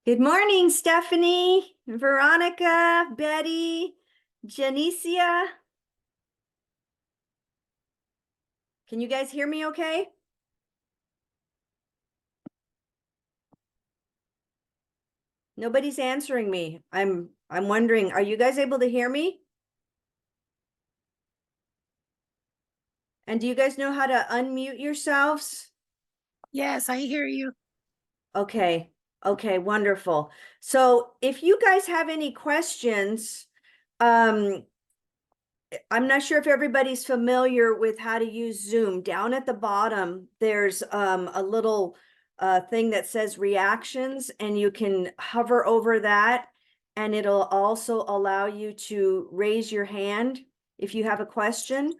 Good morning, Stephanie, Veronica, Betty, Janicia. Can you guys hear me okay? Nobody's answering me. I'm wondering, are you guys able to hear me? And do you guys know how to unmute yourselves? Yes, I hear you. Okay. Okay, wonderful. So if you guys have any questions, um, I'm not sure if everybody's familiar with how to use Zoom. Down at the bottom, there's a little thing that says reactions, and you can hover over that, and it'll also allow you to raise your hand if you have a question.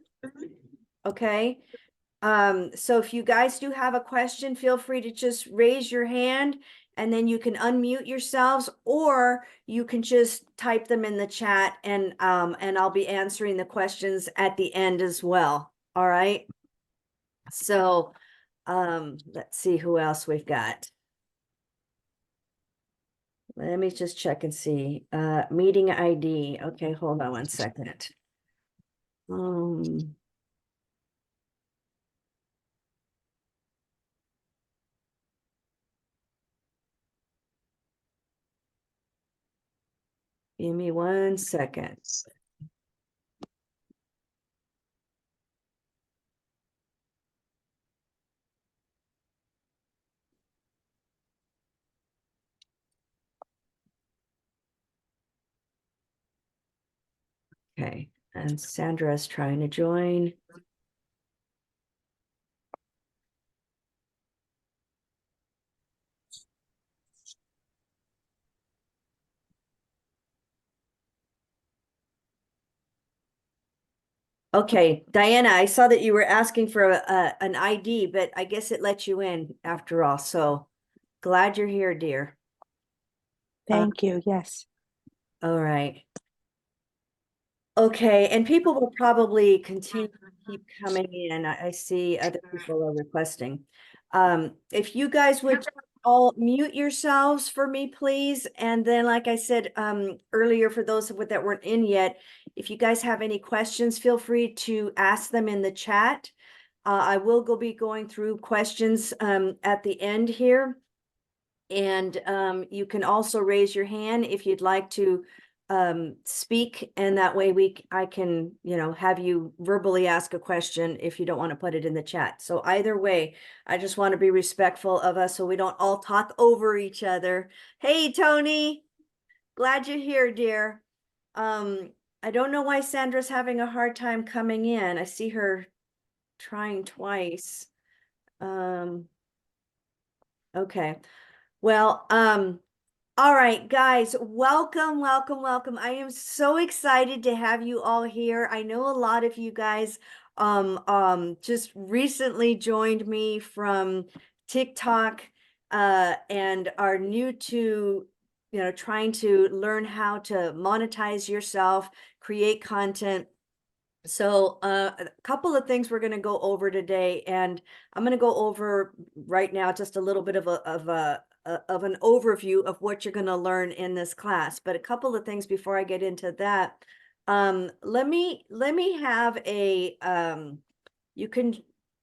Okay. So if you guys do have a question, feel free to just raise your hand and then you can unmute yourselves, or you can just type them in the chat and I'll be answering the questions at the end as well. All right. So let's see who else we've got. Let me just check and see. Meeting ID. Okay, hold on one second. Give me 1 second. Okay, and Sandra's trying to join. Okay, Diana, I saw that you were asking for an ID, but I guess it let you in after all. So glad you're here, dear. Thank you. Yes. All right. Okay, and people will probably continue to keep coming in. I see other people are requesting. If you guys would all mute yourselves for me, please. And then, like I said earlier, for those that weren't in yet, if you guys have any questions, feel free to ask them in the chat. I will be going through questions at the end here. And you can also raise your hand if you'd like to speak, and that way I can, have you verbally ask a question if you don't want to put it in the chat. So either way, I just want to be respectful of us so we don't all talk over each other. Hey, Tony, glad you're here, dear. I don't know why Sandra's having a hard time coming in. I see her trying twice. Okay. Well, all right, guys, welcome, welcome, welcome. I am so excited to have you all here. I know a lot of you guys just recently joined me from TikTok and are new to, trying to learn how to monetize yourself, create content. So a couple of things we're going to go over today, and I'm going to go over right now just a little bit of an overview of what you're going to learn in this class. But a couple of things before I get into that. Let me have a you can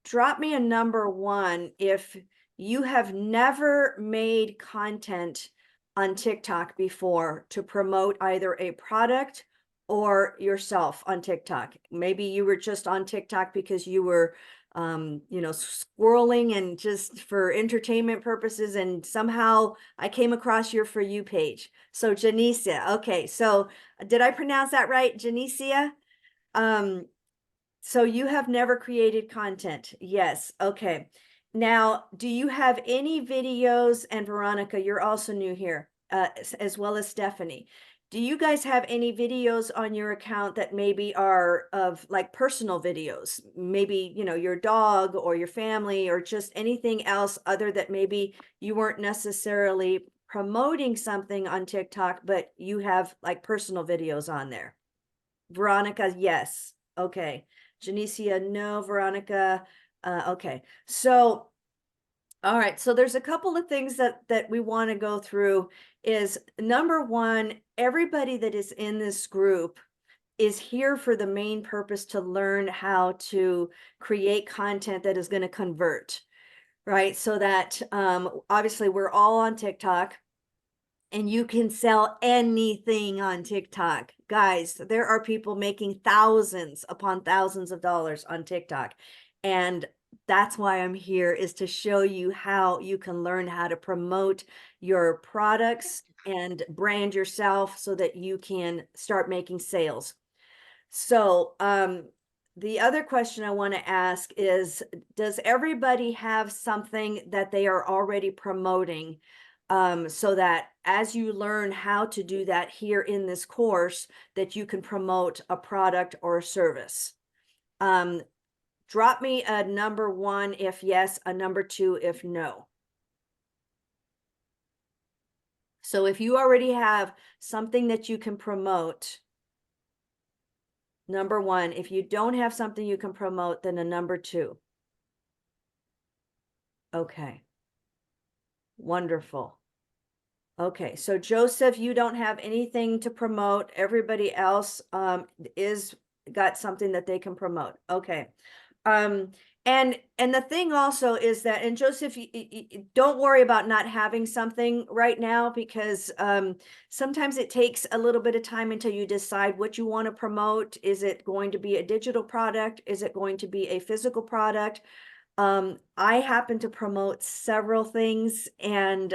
drop me a number 1 if you have never made content on TikTok before to promote either a product or yourself on TikTok. Maybe you were just on TikTok because you were scrolling and just for entertainment purposes, and somehow I came across your For You page. So Janicia, okay, so did I pronounce that right, Janicia? So you have never created content? Yes, okay. Now, do you have any videos, and Veronica, you're also new here, as well as Stephanie. Do you guys have any videos on your account that maybe are of like personal videos? Maybe, your dog or your family or just anything else other that maybe you weren't necessarily promoting something on TikTok, but you have like personal videos on there? Veronica, yes. Okay. Janicia, no. Veronica, okay. So All right, so there's a couple of things that we want to go through. Is number one, everybody that is in this group is here for the main purpose to learn how to create content that is going to convert, right? So that obviously we're all on TikTok and you can sell anything on TikTok. Guys, there are people making thousands upon thousands of dollars on TikTok. And that's why I'm here, is to show you how you can learn how to promote your products and brand yourself so that you can start making sales. So, the other question I want to ask is, does everybody have something that they are already promoting? So that as you learn how to do that here in this course, that you can promote a product or a service. Drop me a number one if yes, a number two if no. So if you already have something that you can promote, number one. If you don't have something you can promote, then a number two. Okay. Wonderful. Okay, so Joseph, you don't have anything to promote. Everybody else is got something that they can promote. Okay. Um, and the thing also is that, and Joseph, don't worry about not having something right now, because sometimes it takes a little bit of time until you decide what you want to promote. Is it going to be a digital product? Is it going to be a physical product? I happen to promote several things, and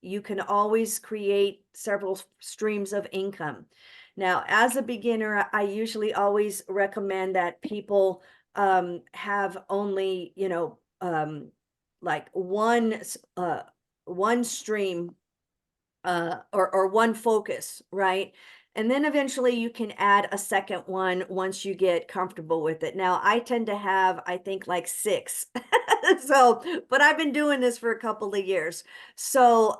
you can always create several streams of income. Now, as a beginner, I usually always recommend that people have only, like one stream or one focus, right? And then eventually you can add a second one once you get comfortable with it. Now, I tend to have, I think, like six. So, but I've been doing this for a couple of years. So,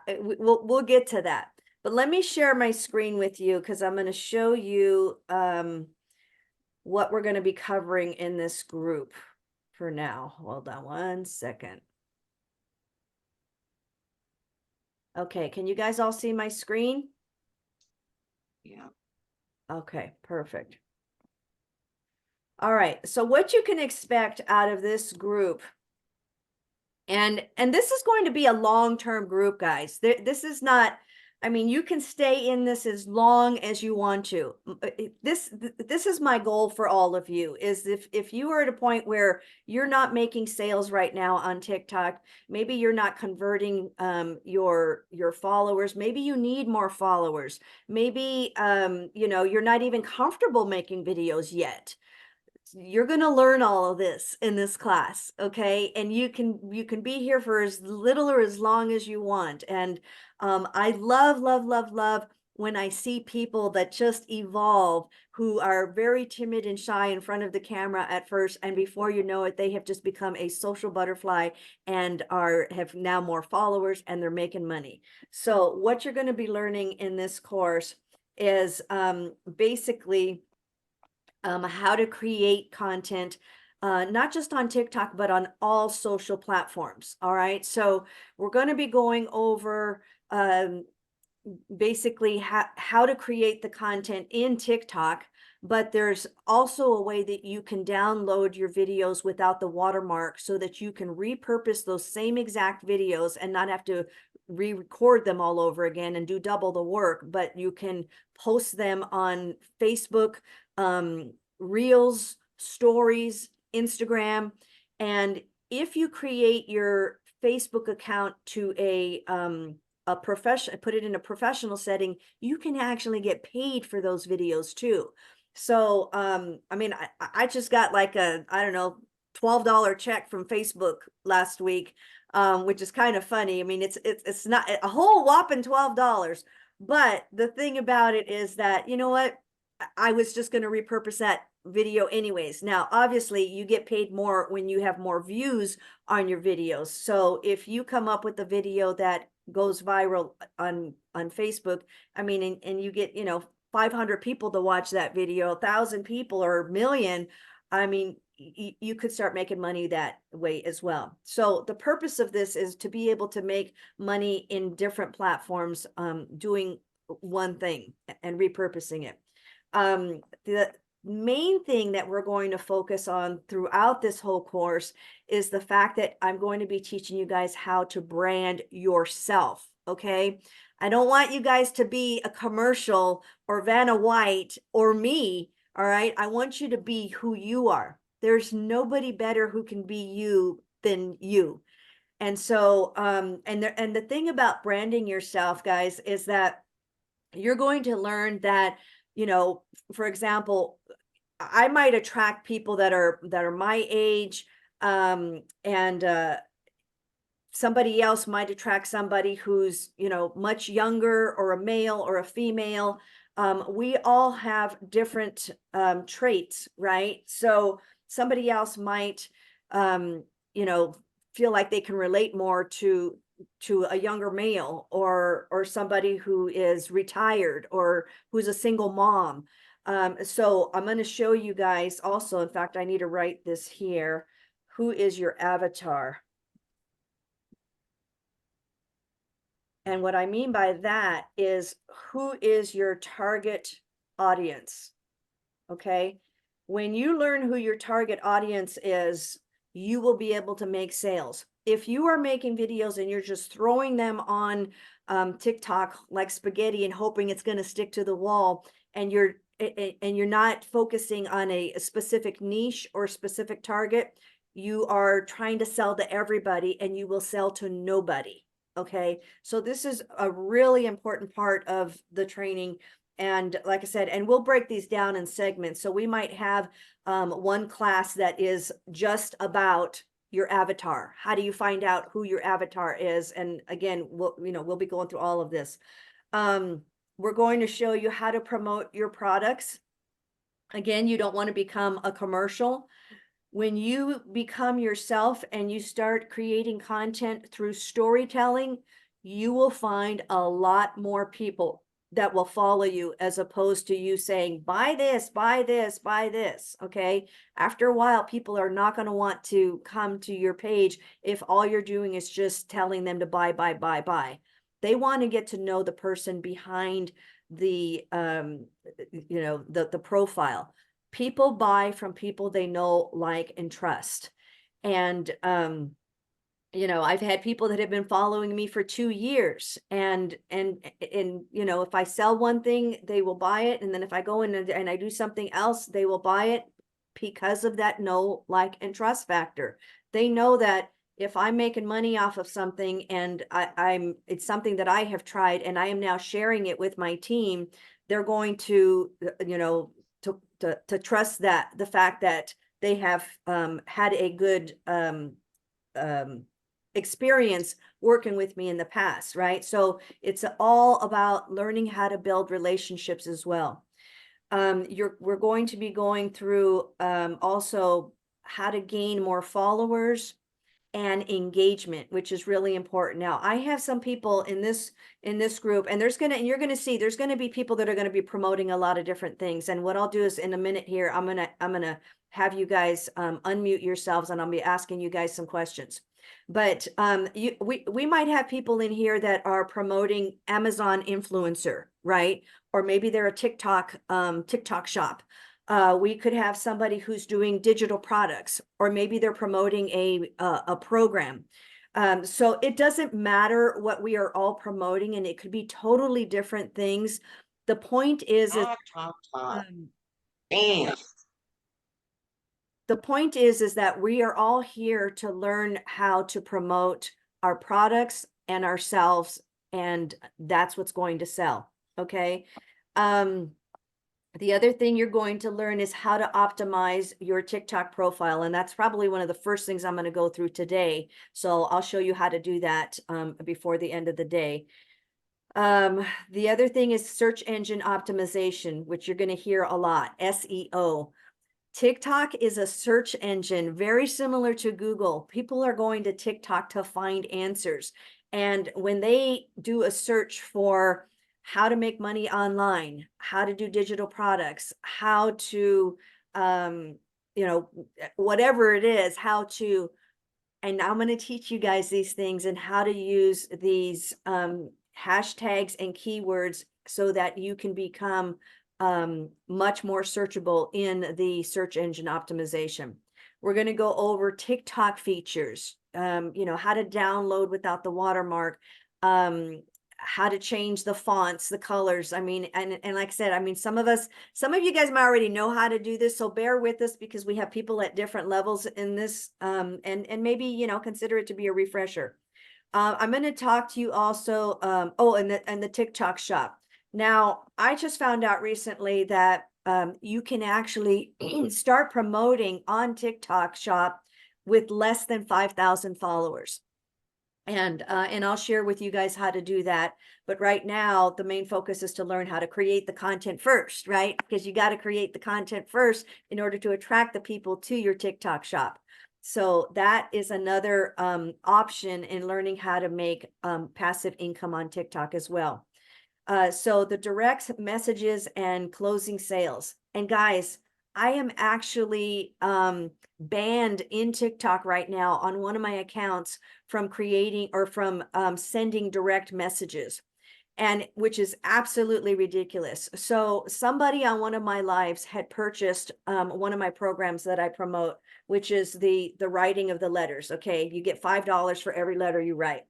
we'll get to that. But let me share my screen with you, because I'm going to show you what we're going to be covering in this group for now. Hold on one second. Okay, can you guys all see my screen? Yeah. Okay, perfect. All right, so what you can expect out of this group, and this is going to be a long-term group, guys. This is not, I mean, you can stay in this as long as you want to. This is my goal for all of you, is if you are at a point where you're not making sales right now on TikTok, maybe you're not converting your followers, maybe you need more followers, maybe you're not even comfortable making videos yet. You're going to learn all of this in this class, okay? And you can be here for as little or as long as you want. And I love when I see people that just evolve, who are very timid and shy in front of the camera at first, and before you know it, they have just become a social butterfly and have now more followers, and they're making money. So what you're going to be learning in this course is basically how to create content, not just on TikTok, but on all social platforms. All right. So we're going to be going over basically how to create the content in TikTok, but there's also a way that you can download your videos without the watermark, so that you can repurpose those same exact videos and not have to re-record them all over again and do double the work, but you can post them on Facebook, Reels, Stories, Instagram. And if you create your Facebook account to a profession, put it in a professional setting, you can actually get paid for those videos too. So I mean, I just got like a, I don't know, $12 check from Facebook last week, which is kind of funny. I mean, it's not a whole whopping $12, but the thing about it is that, you know what, I was just going to repurpose that video anyways. Now, obviously, you get paid more when you have more views on your videos. So if you come up with a video that goes viral on Facebook, I mean, and you get 500 people to watch that video, 1,000 people or a million, I mean, you could start making money that way as well. So the purpose of this is to be able to make money in different platforms, doing one thing and repurposing it. The main thing that we're going to focus on throughout this whole course is the fact that I'm going to be teaching you guys how to brand yourself. Okay. I don't want you guys to be a commercial or Vanna White or me. All right. I want you to be who you are. There's nobody better who can be you than you. And so, and the thing about branding yourself, guys, is that you're going to learn that, for example, I might attract people that are my age, and somebody else might attract somebody who's, much younger, or a male or a female. We all have different traits, right? So somebody else might, um, you know, feel like they can relate more to a younger male, or somebody who is retired, or who's a single mom. So I'm going to show you guys also. In fact, I need to write this here. Who is your avatar? And what I mean by that is, who is your target audience? Okay. When you learn who your target audience is, you will be able to make sales. If you are making videos and you're just throwing them on TikTok like spaghetti and hoping it's going to stick to the wall, and you're not focusing on a specific niche or specific target, you are trying to sell to everybody and you will sell to nobody. Okay. So this is a really important part of the training. And like I said, and we'll break these down in segments. So we might have one class that is just about your avatar. How do you find out who your avatar is? And again, we'll be going through all of this. We're going to show you how to promote your products. Again, you don't want to become a commercial. When you become yourself and you start creating content through storytelling, you will find a lot more people that will follow you, as opposed to you saying, buy this, buy this, buy this. Okay. After a while, people are not going to want to come to your page if all you're doing is just telling them to buy, buy, buy, buy. They want to get to know the person behind the, the profile. People buy from people they know, like, and trust. And I've had people that have been following me for 2 years, and if I sell one thing, they will buy it, and then if I go in and I do something else, they will buy it, because of that know, like, and trust factor. They know that if I'm making money off of something, and it's something that I have tried and I am now sharing it with my team, they're going to, to trust that the fact that they have had a good experience working with me in the past, right? So it's all about learning how to build relationships as well. We're going to be going through also how to gain more followers and engagement, which is really important. Now, I have some people in this group, and you're gonna see there's gonna be people that are gonna be promoting a lot of different things. And what I'll do is, in a minute here, I'm gonna have you guys unmute yourselves, and I'll be asking you guys some questions. But we might have people in here that are promoting Amazon influencer, right? Or maybe they're a TikTok shop. We could have somebody who's doing digital products, or maybe they're promoting a program. So it doesn't matter what we are all promoting, and it could be totally different things. The point is, Talk. um, Damn. the point is that we are all here to learn how to promote our products and ourselves, and that's what's going to sell. Okay. The other thing you're going to learn is how to optimize your TikTok profile. And that's probably one of the first things I'm going to go through today. So I'll show you how to do that before the end of the day. The other thing is search engine optimization, which you're going to hear a lot, SEO. TikTok is a search engine very similar to Google. People are going to TikTok to find answers. And when they do a search for how to make money online, how to do digital products, how to, you know, whatever it is, how to, and I'm going to teach you guys these things and how to use these hashtags and keywords so that you can become much more searchable in the search engine optimization. We're going to go over TikTok features, you know, how to download without the watermark, how to change the fonts, the colors. I mean, and like I said, I mean, some of you guys might already know how to do this, so bear with us because we have people at different levels in this, and maybe, you know, consider it to be a refresher. I'm going to talk to you also, oh, and the TikTok shop. Now, I just found out recently that you can actually start promoting on TikTok shop with less than 5,000 followers. And I'll share with you guys how to do that. But right now, the main focus is to learn how to create the content first, right? Because you got to create the content first in order to attract the people to your TikTok shop. So that is another option in learning how to make passive income on TikTok as well. So the direct messages and closing sales. And guys, I am actually banned in TikTok right now on one of my accounts from creating or from sending direct messages, and which is absolutely ridiculous. So somebody on one of my lives had purchased one of my programs that I promote, which is the writing of the letters. Okay, you get $5 for every letter you write.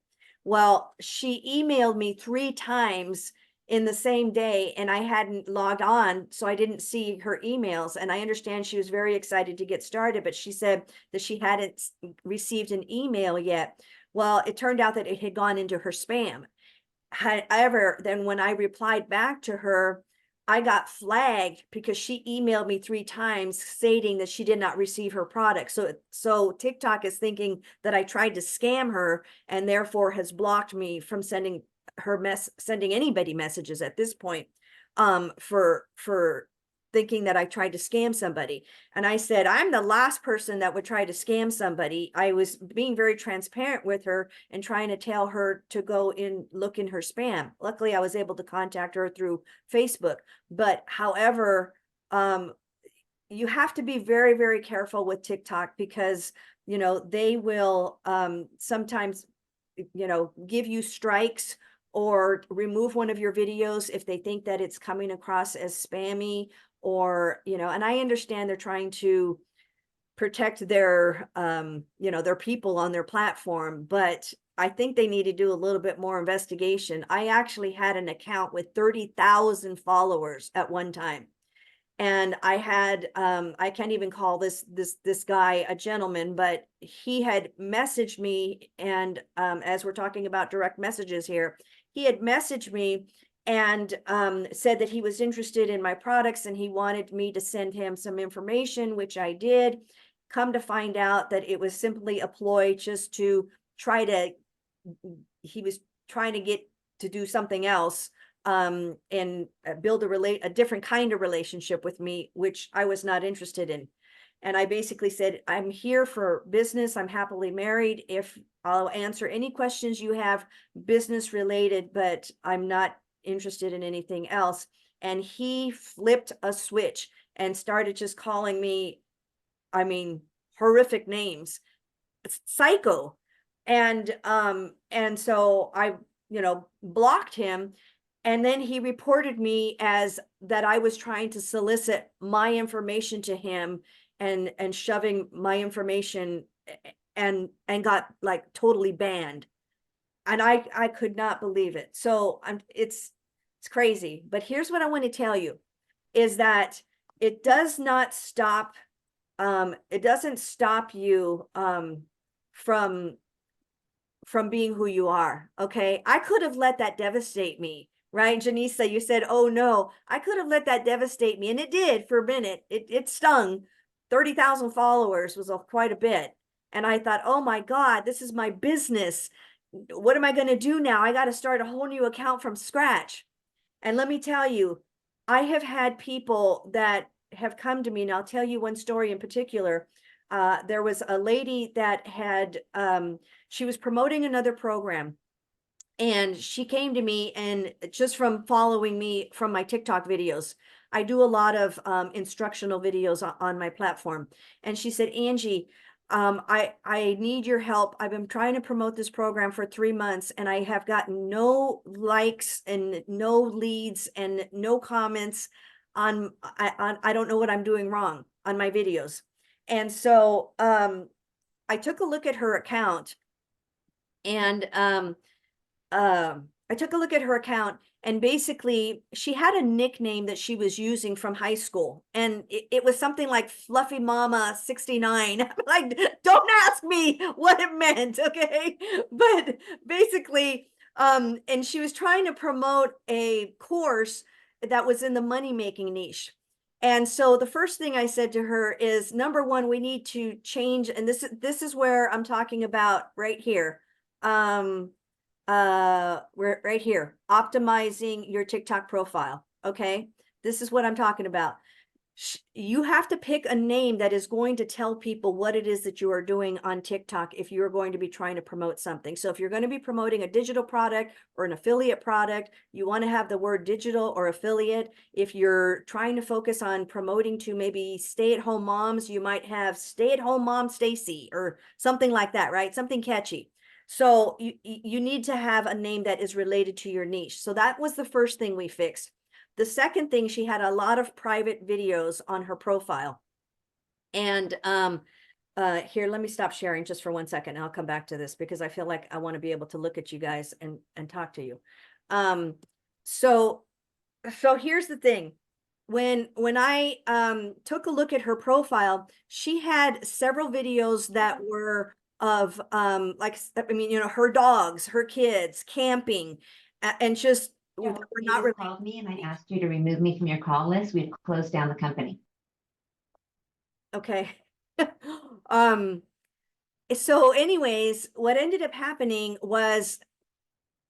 Well, she emailed me 3 times in the same day, and I hadn't logged on, so I didn't see her emails. And I understand she was very excited to get started, but she said that she hadn't received an email yet. Well, it turned out that it had gone into her spam. However, then when I replied back to her, I got flagged because she emailed me 3 times stating that she did not receive her product. So TikTok is thinking that I tried to scam her and therefore has blocked me from sending anybody messages at this point, for thinking that I tried to scam somebody. And I said, I'm the last person that would try to scam somebody. I was being very transparent with her and trying to tell her to go in, look in her spam. Luckily, I was able to contact her through Facebook. But however, you have to be very, very careful with TikTok because, you know, they will sometimes, you know, give you strikes or remove one of your videos if they think that it's coming across as spammy, or, you know, and I understand they're trying to protect their, you know, their people on their platform, but I think they need to do a little bit more investigation. I actually had an account with 30,000 followers at one time. And I had, I can't even call this guy a gentleman, but he had messaged me, and as we're talking about direct messages here, he had messaged me and said that he was interested in my products and he wanted me to send him some information, which I did. Come to find out that it was simply a ploy just to try to, he was trying to get to do something else, and build a different kind of relationship with me, which I was not interested in. And I basically said, I'm here for business. I'm happily married. If I'll answer any questions you have business related, but I'm not interested in anything else. And he flipped a switch and started just calling me, I mean, horrific names, psycho. And so I, you know, blocked him. And then he reported me as that I was trying to solicit my information to him and shoving my information, and got like totally banned. And I could not believe it. So it's crazy. But here's what I want to tell you is that it does not stop, it doesn't stop you from being who you are. Okay, I could have let that devastate me, right? Janisa, you said, oh no, I could have let that devastate me, and it did for a minute. It stung. 30,000 followers was quite a bit, and I thought, oh my God, this is my business. What am I going to do now? I got to start a whole new account from scratch. And let me tell you, I have had people that have come to me, and I'll tell you one story in particular. There was a lady that had, she was promoting another program, and she came to me, and just from following me from my TikTok videos, I do a lot of instructional videos on my platform. And she said, Angie, I need your help. I've been trying to promote this program for 3 months and I have gotten no likes and no leads and no comments on, I don't know what I'm doing wrong on my videos. And so, I took a look at her account and, I took a look at her account and basically she had a nickname that she was using from high school and it was something like Fluffy Mama 69. I'm like, don't ask me what it meant, okay? But basically, and she was trying to promote a course that was in the money making niche. And so the first thing I said to her is, number one, we need to change, and this is where I'm talking about right here. We're right here, optimizing your TikTok profile. Okay, this is what I'm talking about. You have to pick a name that is going to tell people what it is that you are doing on TikTok if you're going to be trying to promote something. So if you're going to be promoting a digital product or an affiliate product, you want to have the word digital or affiliate. If you're trying to focus on promoting to maybe stay-at-home moms, you might have stay-at-home mom Stacy or something like that, right? Something catchy. So you need to have a name that is related to your niche. So that was the first thing we fixed. The second thing, she had a lot of private videos on her profile. And here, let me stop sharing just for 1 second. And I'll come back to this because I feel like I want to be able to look at you guys and talk to you. So here's the thing. When I took a look at her profile, she had several videos that were of like, I mean, you know, her dogs, her kids, camping, and just Yeah, we're you not just really. called me and I asked you to remove me from your call list. We've closed down the company. Okay. Um, so anyways, what ended up happening was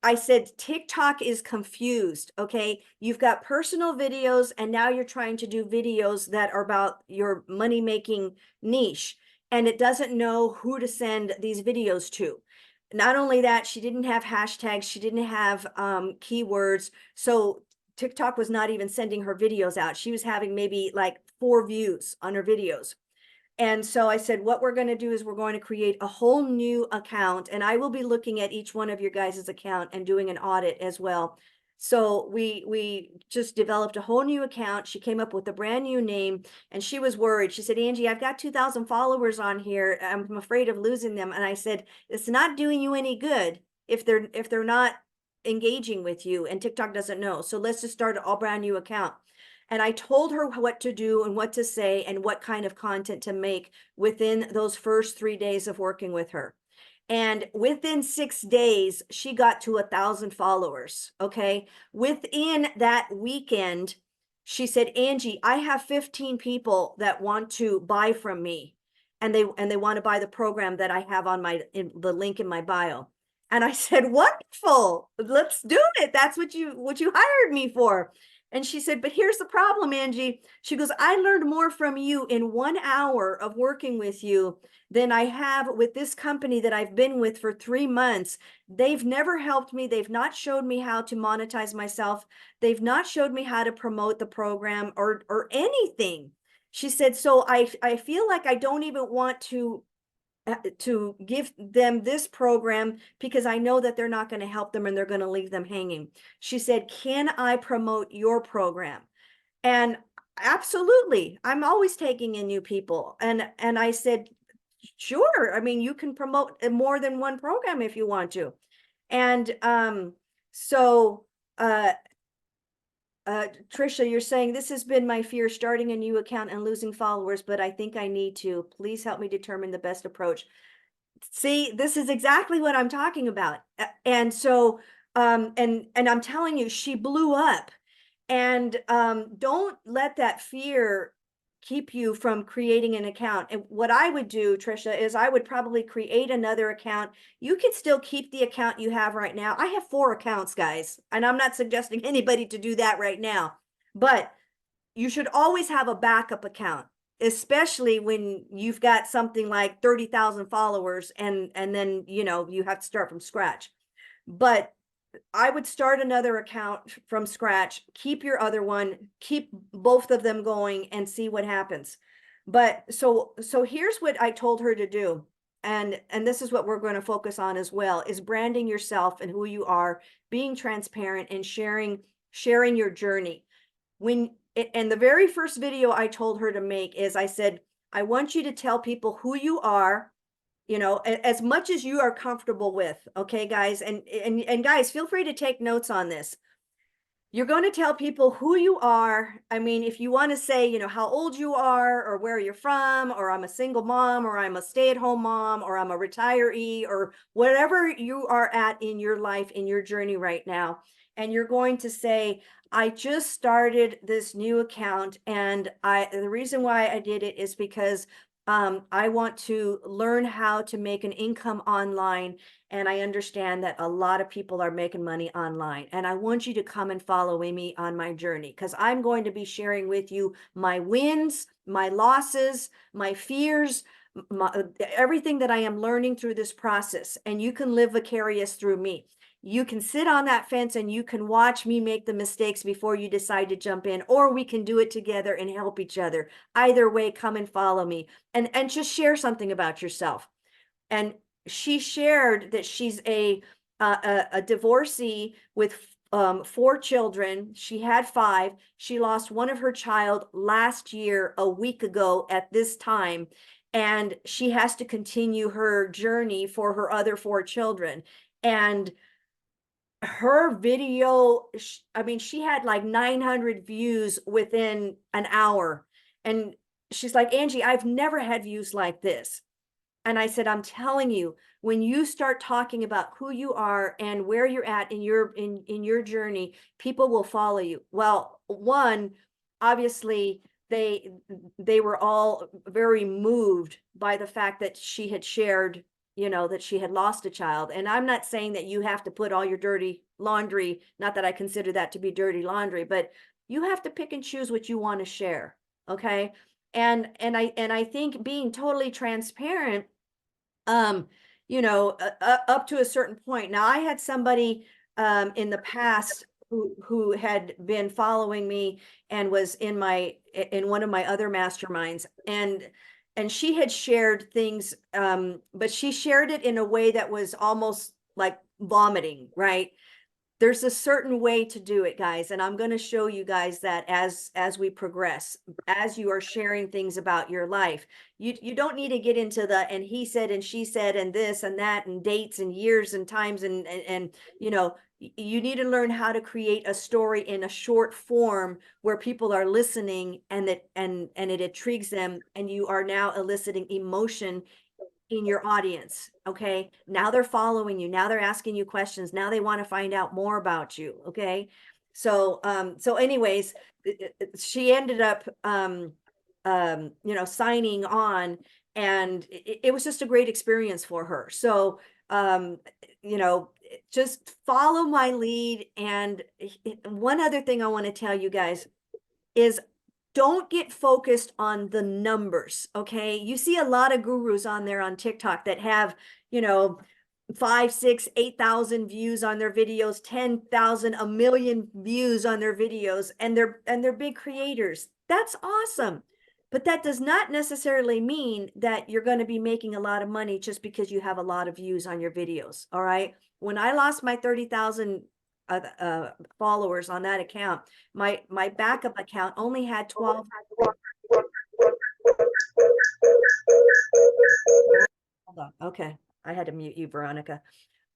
I said, TikTok is confused. Okay. You've got personal videos and now you're trying to do videos that are about your money making niche. And it doesn't know who to send these videos to. Not only that, she didn't have hashtags. She didn't have keywords. So TikTok was not even sending her videos out. She was having maybe like 4 views on her videos. And so I said, what we're going to do is we're going to create a whole new account, and I will be looking at each one of your guys' account and doing an audit as well. So we just developed a whole new account. She came up with a brand new name and she was worried. She said, Angie, I've got 2,000 followers on here. I'm afraid of losing them. And I said, it's not doing you any good if they're not engaging with you and TikTok doesn't know. So let's just start an all brand new account. And I told her what to do and what to say and what kind of content to make within those first 3 days of working with her. And within 6 days, she got to 1,000 followers. Okay. Within that weekend, she said, Angie, I have 15 people that want to buy from me. And they want to buy the program that I have on the link in my bio. And I said, wonderful, let's do it. That's what you hired me for. And she said, but here's the problem, Angie. She goes, I learned more from you in 1 hour of working with you than I have with this company that I've been with for 3 months. They've never helped me. They've not showed me how to monetize myself. They've not showed me how to promote the program or anything. She said, so I feel like I don't even want to give them this program because I know that they're not going to help them and they're going to leave them hanging. She said, can I promote your program? And absolutely, I'm always taking in new people. And I said, sure. I mean, you can promote more than one program if you want to. And so Trisha, you're saying this has been my fear, starting a new account and losing followers, but I think I need to. Please help me determine the best approach. See, this is exactly what I'm talking about. And so, and I'm telling you, she blew up. And don't let that fear keep you from creating an account. And what I would do, Trisha, is I would probably create another account. You can still keep the account you have right now. I have 4 accounts, guys, and I'm not suggesting anybody to do that right now, but you should always have a backup account, especially when you've got something like 30,000 followers and then, you know, you have to start from scratch. But I would start another account from scratch, keep your other one, keep both of them going and see what happens. But so here's what I told her to do. And this is what we're going to focus on as well, is branding yourself and who you are, being transparent and sharing your journey. And the very first video I told her to make is, I said, I want you to tell people who you are, you know, as much as you are comfortable with. Okay, guys, and guys, feel free to take notes on this. You're going to tell people who you are. I mean, if you want to say, you know, how old you are, or where you're from, or I'm a single mom, or I'm a stay-at-home mom, or I'm a retiree, or whatever you are at in your life, in your journey right now. And you're going to say, I just started this new account, and the reason why I did it is because I want to learn how to make an income online. And I understand that a lot of people are making money online. And I want you to come and follow me on my journey, because I'm going to be sharing with you my wins, my losses, my fears, everything that I am learning through this process. And you can live vicarious through me. You can sit on that fence and you can watch me make the mistakes before you decide to jump in, or we can do it together and help each other. Either way, come and follow me and just share something about yourself. And she shared that she's a divorcee with 4 children. She had 5. She lost one of her child last year, a week ago at this time, and she has to continue her journey for her other 4 children. And her video, I mean, she had like 900 views within an hour. And she's like, Angie, I've never had views like this. And I said, I'm telling you, when you start talking about who you are and where you're at in your journey, people will follow you. Well, one, obviously they were all very moved by the fact that she had shared, you know, that she had lost a child. And I'm not saying that you have to put all your dirty laundry, not that I consider that to be dirty laundry, but you have to pick and choose what you want to share. Okay. And I think being totally transparent, you know, up to a certain point. Now, I had somebody in the past who had been following me and was in one of my other masterminds, and she had shared things, but she shared it in a way that was almost like vomiting, right? There's a certain way to do it, guys, and I'm going to show you guys that as we progress, as you are sharing things about your life. You don't need to get into the and he said and she said and this and that and dates and years and times and you know, you need to learn how to create a story in a short form where people are listening and that and it intrigues them, and you are now eliciting emotion in your audience. Okay, now they're following you, now they're asking you questions, now they want to find out more about you. Okay, so anyways, she ended up you know, signing on, and it was just a great experience for her. So you know, just follow my lead. And one other thing I want to tell you guys is, don't get focused on the numbers. Okay, you see a lot of gurus on there on TikTok that have, you know, 5, 6, 8,000 views on their videos, 10,000, a million views on their videos, and they're big creators. That's awesome, but that does not necessarily mean that you're going to be making a lot of money just because you have a lot of views on your videos. All right, when I lost my 30,000 followers on that account, my backup account only had 12. Hold on. Okay, I had to mute you, Veronica.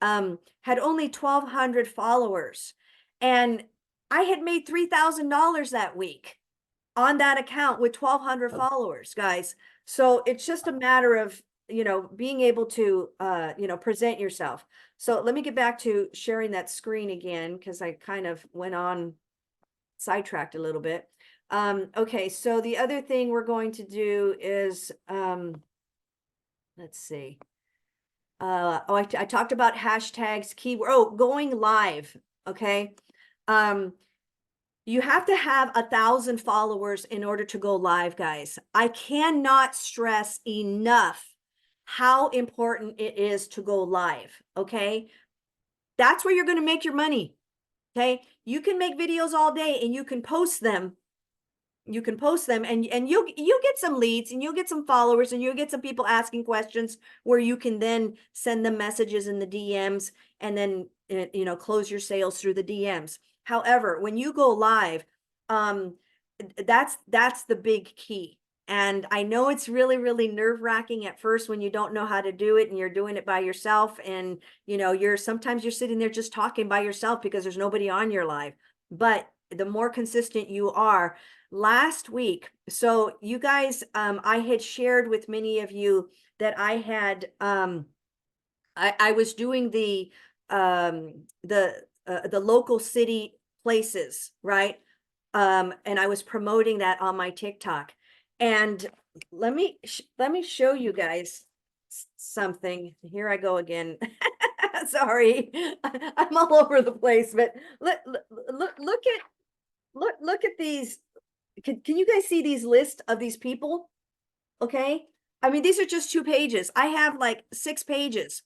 Had only 1,200 followers, and I had made $3,000 that week on that account with 1,200 followers, guys. So it's just a matter of, you know, being able to you know, present yourself. So let me get back to sharing that screen again, because I kind of went on sidetracked a little bit. Okay, so the other thing we're going to do is let's see. Oh, I talked about hashtags, keyword, going live. Okay. You have to have 1,000 followers in order to go live, guys. I cannot stress enough how important it is to go live. Okay. That's where you're going to make your money. Okay. You can make videos all day and you can post them. You can post them and you'll get some leads and you'll get some followers and you'll get some people asking questions where you can then send them messages in the DMs and then, you know, close your sales through the DMs. However, when you go live, that's the big key. And I know it's really, really nerve-wracking at first when you don't know how to do it and you're doing it by yourself. And, you know, sometimes you're sitting there just talking by yourself because there's nobody on your live. But the more consistent you are, last week, so you guys, I had shared with many of you that I had, I was doing the local city places, right? And I was promoting that on my TikTok. And let me show you guys something. Here I go again. Sorry, I'm all over the place, but look at these. Can you guys see these lists of these people? Okay. I mean, these are just 2 pages. I have like 6 pages.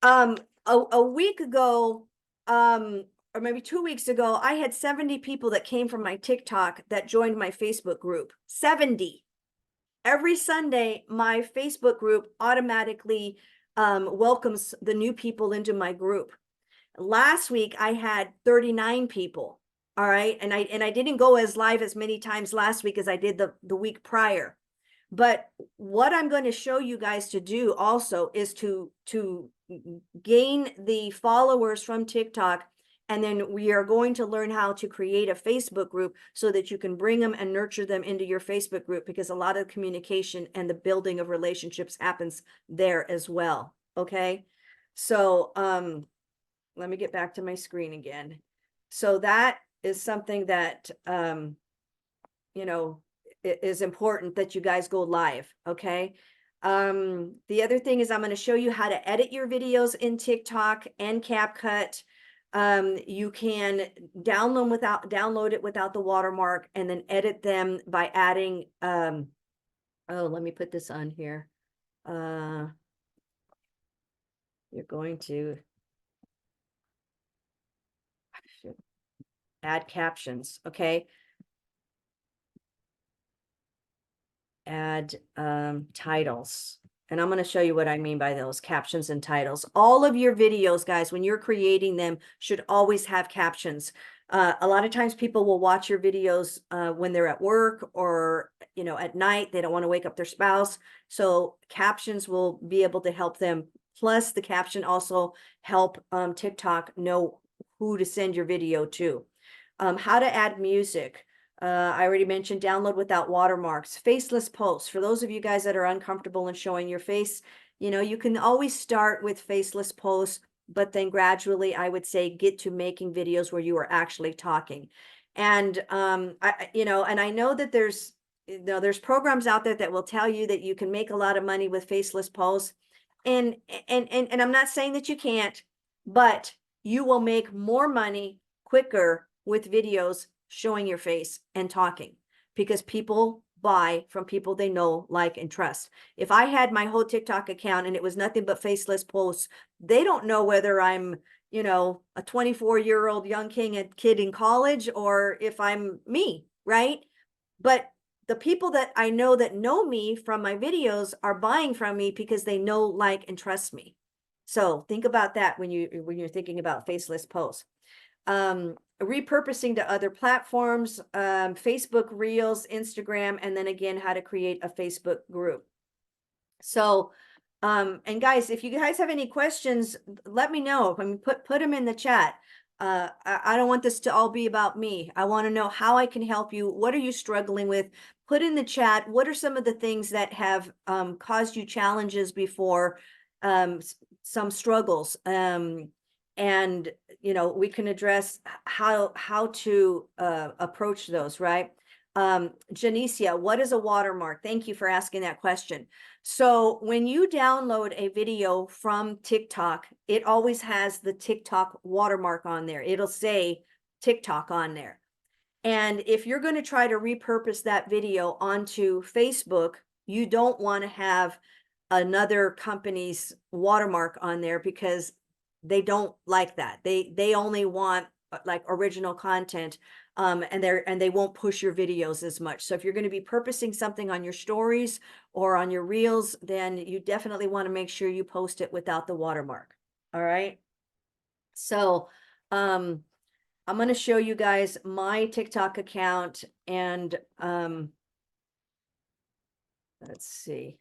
A week ago, or maybe 2 weeks ago, I had 70 people that came from my TikTok that joined my Facebook group. 70. Every Sunday, my Facebook group automatically welcomes the new people into my group. Last week, I had 39 people. All right. And I didn't go as live as many times last week as I did the week prior. But what I'm going to show you guys to do also is to gain the followers from TikTok. And then we are going to learn how to create a Facebook group so that you can bring them and nurture them into your Facebook group, because a lot of communication and the building of relationships happens there as well. Okay. So, let me get back to my screen again. So that is something that, you know, is important that you guys go live. Okay. The other thing is I'm going to show you how to edit your videos in TikTok and CapCut. You can download it without the watermark and then edit them by adding, oh, let me put this on here. You're going to add captions. Okay. Add titles. And I'm going to show you what I mean by those captions and titles. All of your videos, guys, when you're creating them, should always have captions. A lot of times people will watch your videos when they're at work or, you know, at night. They don't want to wake up their spouse. So captions will be able to help them. Plus, the caption also help TikTok know who to send your video to. How to add music. I already mentioned download without watermarks, faceless posts. For those of you guys that are uncomfortable in showing your face, you know, you can always start with faceless posts, but then gradually, I would say, get to making videos where you are actually talking. And, you know, and I know that there's programs out there that will tell you that you can make a lot of money with faceless posts. And I'm not saying that you can't, but you will make more money quicker with videos showing your face and talking, because people buy from people they know, like, and trust. If I had my whole TikTok account and it was nothing but faceless posts, they don't know whether I'm, you know, a 24-year-old young kid in college or if I'm me, right? But the people that I know that know me from my videos are buying from me because they know, like, and trust me. So think about that when you're thinking about faceless posts. Repurposing to other platforms, Facebook Reels, Instagram, and then again, how to create a Facebook group. So, and guys, if you guys have any questions, let me know. I mean, put them in the chat. I don't want this to all be about me. I want to know how I can help you. What are you struggling with? Put in the chat. What are some of the things that have caused you challenges before, some struggles? And, you know, we can address how to approach those, right? Janicia, what is a watermark? Thank you for asking that question. So when you download a video from TikTok, it always has the TikTok watermark on there. It'll say TikTok on there. And if you're going to try to repurpose that video onto Facebook, you don't want to have another company's watermark on there, because they don't like that. They only want like original content, and they won't push your videos as much. So if you're going to be purposing something on your stories or on your reels, then you definitely want to make sure you post it without the watermark. All right. So, I'm going to show you guys my TikTok account, and let's see,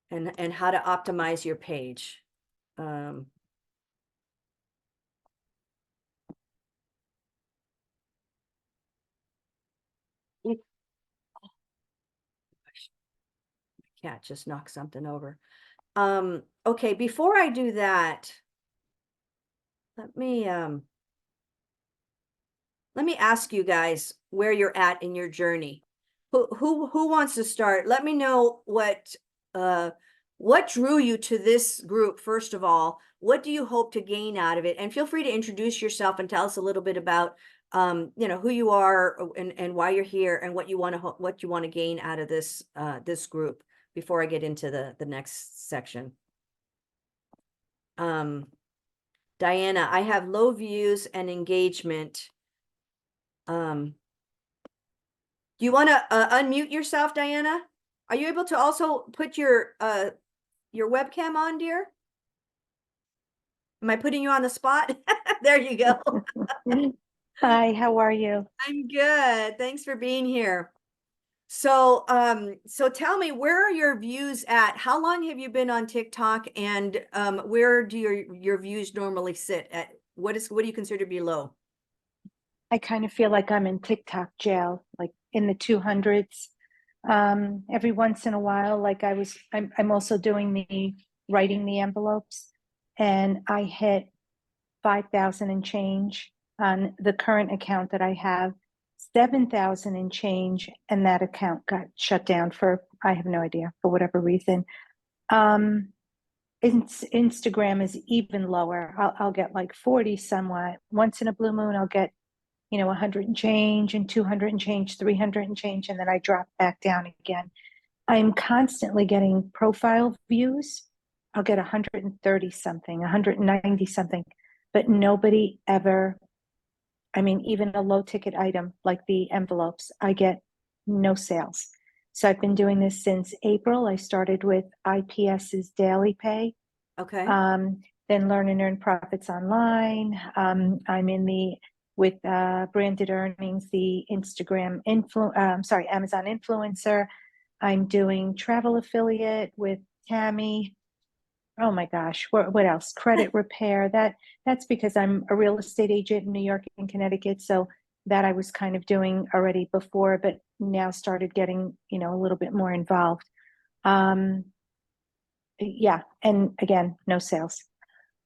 and how to optimize your page. Cat just knocked something over. Okay, before I do that, let me ask you guys where you're at in your journey. Who wants to start? Let me know what drew you to this group, first of all. What do you hope to gain out of it? And feel free to introduce yourself and tell us a little bit about who you are, and why you're here, and what you want to gain out of this this group before I get into the next section. Diana, I have low views and engagement. Do you want to unmute yourself, Diana? Are you able to also put your webcam on, dear? Am I putting you on the spot? There you go. Hi, how are you? I'm good. Thanks for being here. So, so tell me, where are your views at? How long have you been on TikTok, and where do your views normally sit at? What do you consider to be low? I kind of feel like I'm in TikTok jail, like in the 200s. Every once in a while, like I'm also doing the writing the envelopes, and I hit 5,000 and change on the current account that I have, 7,000 and change, and that account got shut down for, I have no idea, for whatever reason. Instagram is even lower. I'll get like 40 somewhat. Once in a blue moon, I'll get 100 and change, and 200 and change, 300 and change, and then I drop back down again. I'm constantly getting profile views. I'll get 130 something, 190 something, but nobody ever, I mean, even a low ticket item like the envelopes, I get no sales. So I've been doing this since April. I started with IPS's Daily Pay. Okay. Then Learn and Earn Profits Online. I'm in with branded earnings, the Amazon influencer. I'm doing travel affiliate with Tammy. Oh my gosh, what else? Credit repair. That's because I'm a real estate agent in New York and Connecticut. So that I was kind of doing already before, but now started getting, a little bit more involved. Yeah, and again, no sales.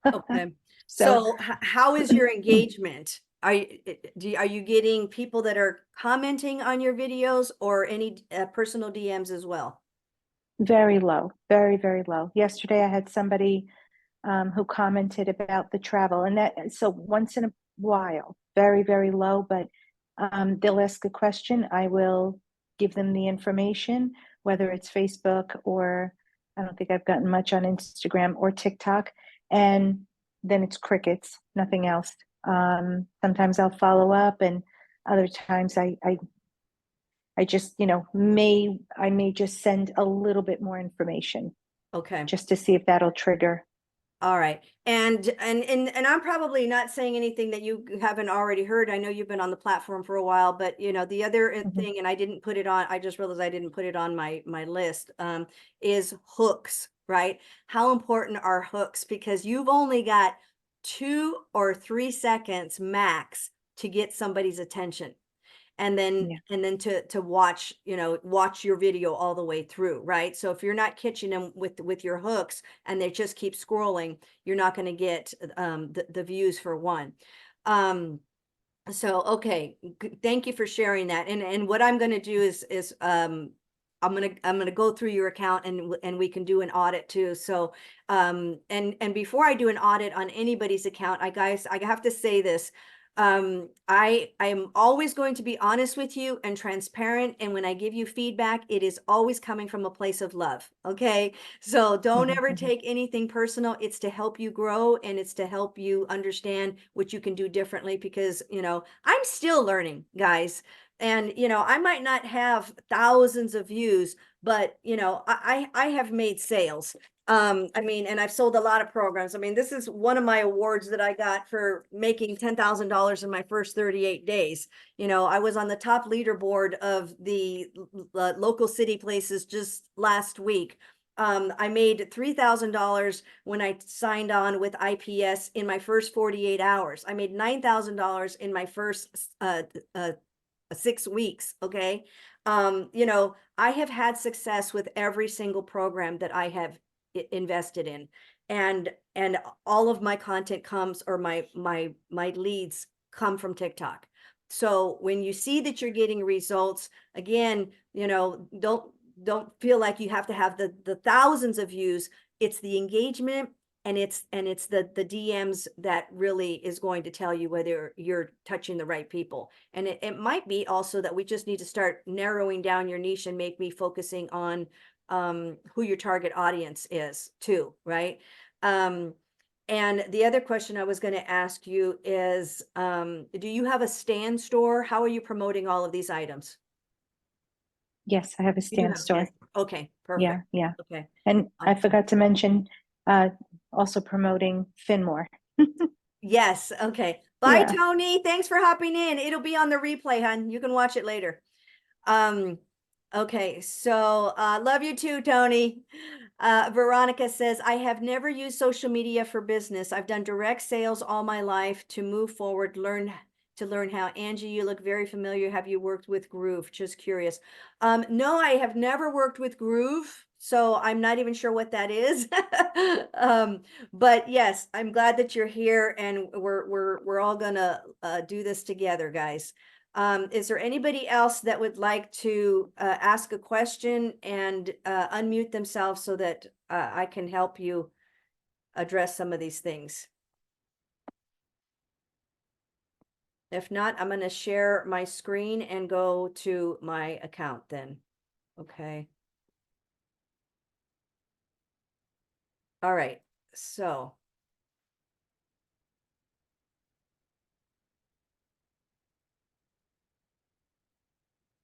Okay. So how is your engagement? Are you getting people that are commenting on your videos, or any personal DMs as well? Very low, very, very low. Yesterday I had somebody who commented about the travel, and so once in a while, very, very low, but they'll ask a question. I will give them the information, whether it's Facebook, or I don't think I've gotten much on Instagram or TikTok, and then it's crickets, nothing else. Sometimes I'll follow up, and other times I just, I may just send a little bit more information Okay. just to see if that'll trigger. All right. And I'm probably not saying anything that you haven't already heard. I know you've been on the platform for a while, but the other thing, and I didn't put it on, I just realized I didn't put it on my list, is hooks, right? How important are hooks? Because you've only got 2 or 3 seconds max to get somebody's attention. And then to watch your video all the way through, right? So if you're not catching them with your hooks, and they just keep scrolling, you're not going to get the views for one. So okay, thank you for sharing that. And what I'm going to do is I'm gonna go through your account, and we can do an audit too. So and before I do an audit on anybody's account, I have to say this. I am always going to be honest with you and transparent. And when I give you feedback, it is always coming from a place of love. Okay. So don't ever take anything personal. It's to help you grow and it's to help you understand what you can do differently because, I'm still learning, guys. And, I might not have thousands of views, but, I have made sales. And I've sold a lot of programs. This is one of my awards that I got for making $10,000 in my first 38 days. I was on the top leaderboard of the local city places just last week. I made $3,000 when I signed on with IPS in my first 48 hours. I made $9,000 in my first 6 weeks. Okay. I have had success with every single program that I have invested in, and all of my content comes, or my leads come from TikTok. So when you see that you're getting results, again, don't feel like you have to have the thousands of views. It's the engagement and it's the DMs that really is going to tell you whether you're touching the right people. And it might be also that we just need to start narrowing down your niche and make me focusing on who your target audience is too, right? And the other question I was going to ask you is, do you have a stand store? How are you promoting all of these items? Yes, I have a You do stand have a store. Okay, perfect. Yeah, yeah. Okay. And I forgot to mention, also promoting Finmore. Yes. Okay. Bye, Yeah. Tony. Thanks for hopping in. It'll be on the replay, hon. You can watch it later. Okay. So, love you too, Tony. Veronica says, I have never used social media for business. I've done direct sales all my life to move forward, learn how. Angie, you look very familiar. Have you worked with Groove? Just curious. No, I have never worked with Groove, so I'm not even sure what that is. But yes, I'm glad that you're here, and we're all gonna do this together, guys. Is there anybody else that would like to ask a question and unmute themselves so that I can help you address some of these things? If not, I'm going to share my screen and go to my account then. Okay. All right. So.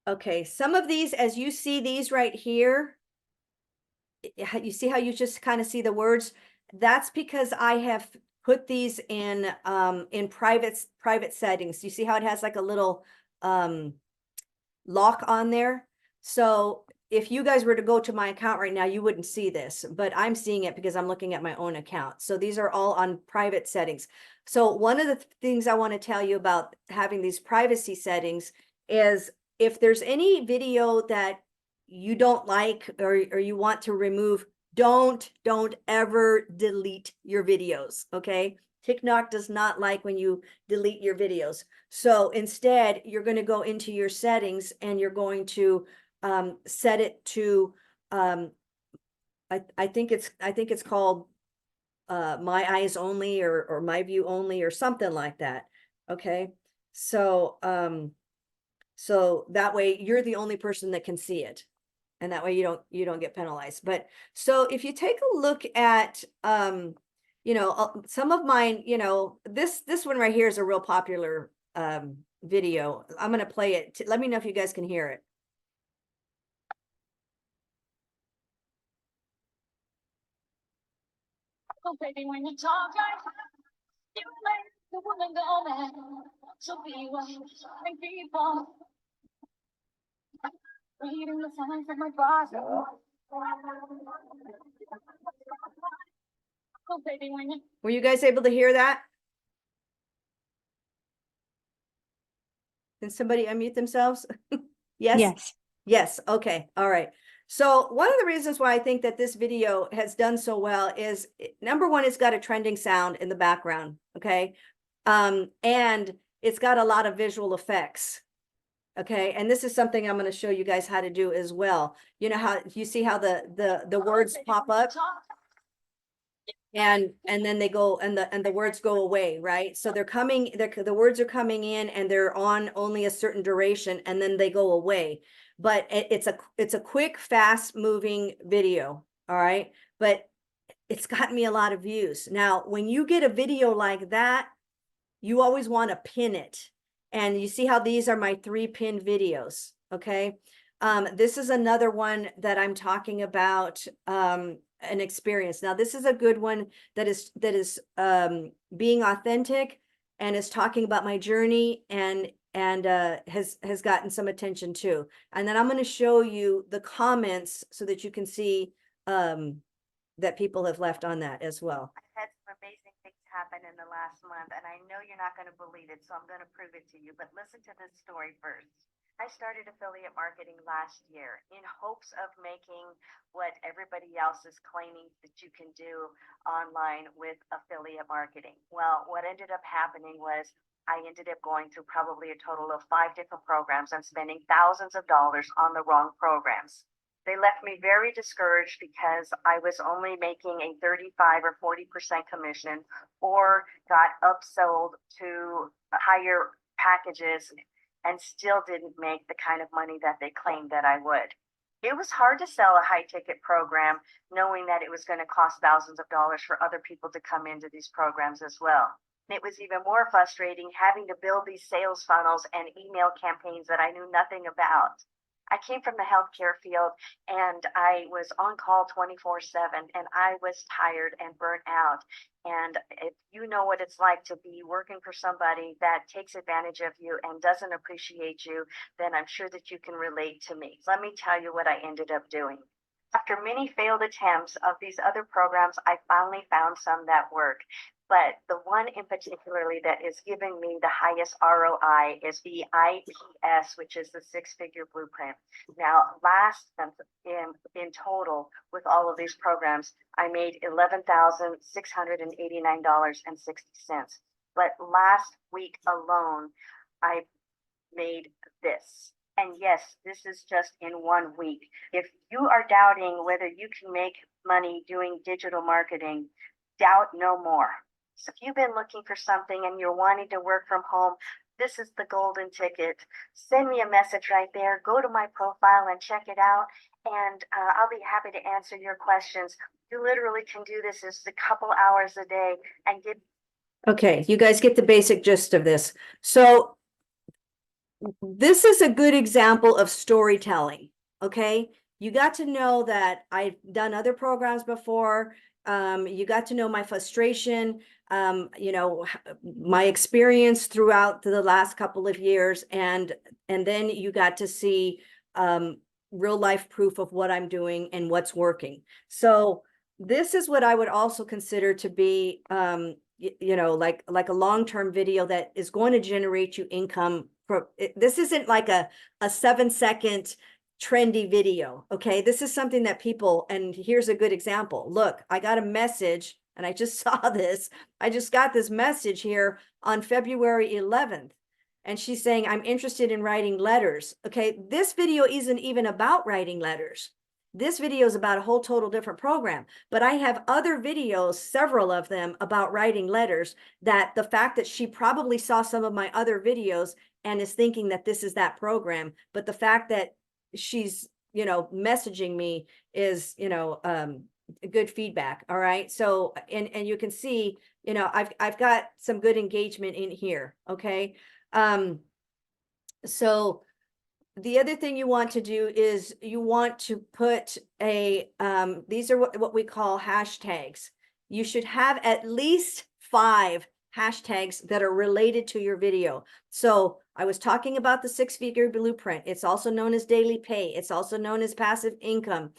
Okay. Some of these, as you see these right here, you see how you just kind of see the words? That's because I have put these in private settings. You see how it has like a little lock on there? So if you guys were to go to my account right now, you wouldn't see this, but I'm seeing it because I'm looking at my own account. So these are all on private settings. So one of the things I want to tell you about having these privacy settings is if there's any video that you don't like or you want to remove, don't ever delete your videos. Okay. TikTok does not like when you delete your videos. So instead, you're going to go into your settings and you're going to set it to I think it's called my eyes only or my view only or something like that. Okay. So so that way you're the only person that can see it. And that way you don't get penalized. But so if you take a look at some of mine, this one right here is a real popular video. I'm going to play it. Let me know if you guys can hear it. Oh, baby, when you talk like that, you make the woman go mad. So be what and people reading the signs of my body. Oh, baby, when you Were you guys able to hear that? Can somebody unmute themselves? Yes? Yes. Yes. Okay. All right. So one of the reasons why I think that this video has done so well is number one, it's got a trending sound in the background. Okay. And it's got a lot of visual effects. Okay. And this is something I'm going to show you guys how to do as well. You know how you see how the words pop up? and then they go, and the words go away, right? So they're coming, the words are coming in and they're on only a certain duration and then they go away. But it's a quick, fast moving video, all right? But it's gotten me a lot of views. Now, when you get a video like that, you always want to pin it. And you see how these are my 3 pinned videos, okay? This is another one that I'm talking about, an experience. Now, this is a good one that is being authentic and is talking about my journey and has gotten some attention too. And then I'm going to show you the comments so that you can see that people have left on that as well. I've had some amazing things happen in the last month, and I know you're not going to believe it, so I'm going to prove it to you. But listen to this story first. I started affiliate marketing last year in hopes of making what everybody else is claiming that you can do online with affiliate marketing. Well, what ended up happening was I ended up going through probably a total of 5 different programs and spending thousands of dollars on the wrong programs. They left me very discouraged because I was only making a 35 or 40% commission, or got upsold to higher packages and still didn't make the kind of money that they claimed that I would. It was hard to sell a high ticket program knowing that it was going to cost thousands of dollars for other people to come into these programs as well. It was even more frustrating having to build these sales funnels and email campaigns that I knew nothing about. I came from the healthcare field and I was on call 24/7, and I was tired and burnt out. And if you know what it's like to be working for somebody that takes advantage of you and doesn't appreciate you, then I'm sure that you can relate to me. Let me tell you what I ended up doing. After many failed attempts of these other programs, I finally found some that work. But the one in particularly that is giving me the highest ROI is the IPS, which is the 6-figure blueprint. Now, last month in total with all of these programs, I made $11,689.60. But last week alone, I made this. And yes, this is just in 1 week. If you are doubting whether you can make money doing digital marketing, doubt no more. So if you've been looking for something and you're wanting to work from home, this is the golden ticket. Send me a message right there. Go to my profile and check it out. And I'll be happy to answer your questions. You literally can do this just a couple hours a day and get. Okay, you guys get the basic gist of this. So this is a good example of storytelling, okay? You got to know that I've done other programs before. You got to know my frustration, my experience throughout the last couple of years, and then you got to see real life proof of what I'm doing and what's working. So this is what I would also consider to be like a long-term video that is going to generate you income. This isn't like a 7-second trendy video, okay? This is something that people, and here's a good example. Look, I got a message, and I just saw this. I just got this message here on February 11th, and she's saying, I'm interested in writing letters. Okay, this video isn't even about writing letters. This video is about a whole total different program, but I have other videos, several of them, about writing letters, that the fact that she probably saw some of my other videos and is thinking that this is that program, but the fact that she's, messaging me is, good feedback. All right. So, and you can see, I've got some good engagement in here. Okay. So the other thing you want to do is you want to put these are what we call hashtags. You should have at least 5 hashtags that are related to your video. So I was talking about the 6-figure blueprint. It's also known as daily pay. It's also known as passive income.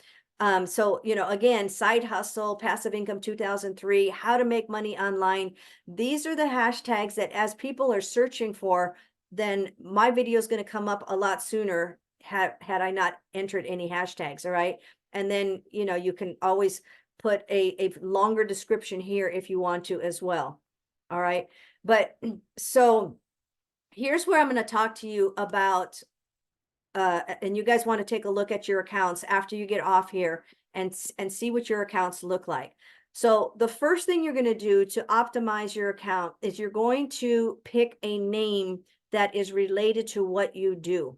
So, again, side hustle, passive income 2003, how to make money online. These are the hashtags that as people are searching for, then my video is going to come up a lot sooner had I not entered any hashtags. All right. And then, you can always put a longer description here if you want to as well. All right. But so here's where I'm going to talk to you about, and you guys want to take a look at your accounts after you get off here and see what your accounts look like. So the first thing you're going to do to optimize your account is you're going to pick a name that is related to what you do.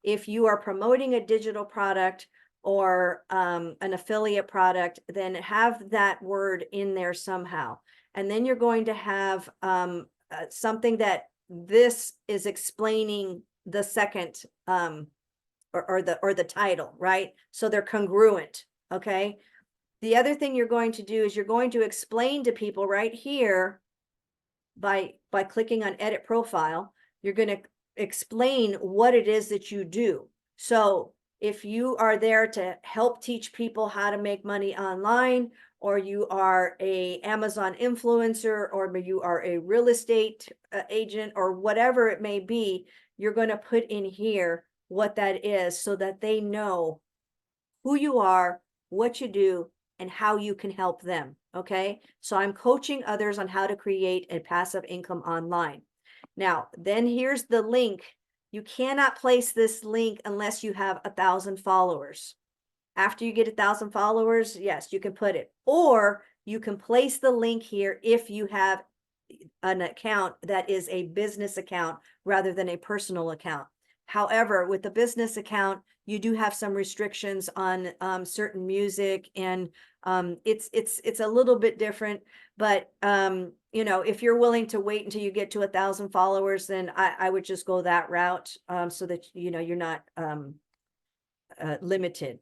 If you are promoting a digital product or an affiliate product, then have that word in there somehow. And then you're going to have something that this is explaining the second or the title, right? So they're congruent, okay? The other thing you're going to do is you're going to explain to people right here by clicking on edit profile, you're going to explain what it is that you do. So if you are there to help teach people how to make money online, or you are a Amazon influencer, or you are a real estate agent, or whatever it may be, you're going to put in here what that is so that they know who you are, what you do, and how you can help them. Okay. So I'm coaching others on how to create a passive income online. Now, then here's the link. You cannot place this link unless you have 1,000 followers. After you get 1,000 followers, yes, you can put it, or you can place the link here if you have an account that is a business account rather than a personal account. However, with the business account, you do have some restrictions on certain music, and it's a little bit different. But you know, if you're willing to wait until you get to 1,000 followers, then I would just go that route so that you know you're not limited.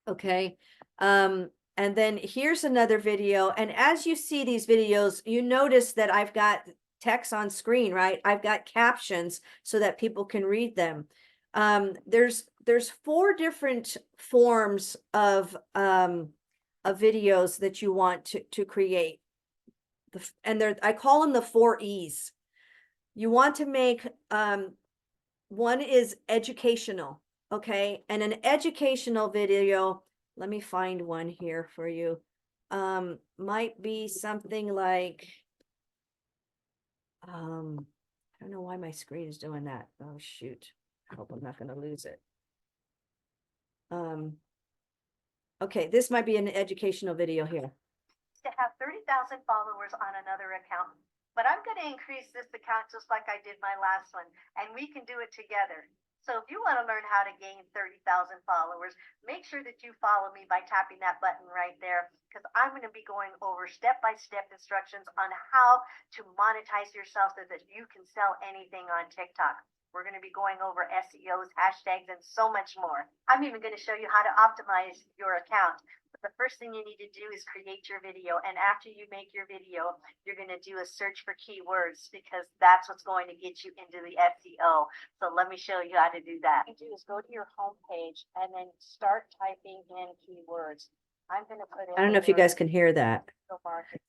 Okay. And then here's another video. And as you see these videos, you notice that I've got text on screen, right? I've got captions so that people can read them. There's 4 different forms of videos that you want to create. And I call them the 4 E's. You want to make, one is educational. Okay. And an educational video, let me find one here for you. Might be something like, I don't know why my screen is doing that. Oh, shoot. I hope I'm not going to lose it. Okay, this might be an educational video here. To have 30,000 followers on another account, but I'm going to increase this account just like I did my last one, and we can do it together. So if you want to learn how to gain 30,000 followers, make sure that you follow me by tapping that button right there, because I'm going to be going over step-by-step instructions on how to monetize yourself so that you can sell anything on TikTok. We're going to be going over SEOs, hashtags, and so much more. I'm even going to show you how to optimize your account. But the first thing you need to do is create your video. And after you make your video, you're going to do a search for keywords, because that's what's going to get you into the SEO. So let me show you how to do that. What you do is go to your home page and then start typing in keywords. I'm going to put in. I don't know if you guys can hear that. marketing.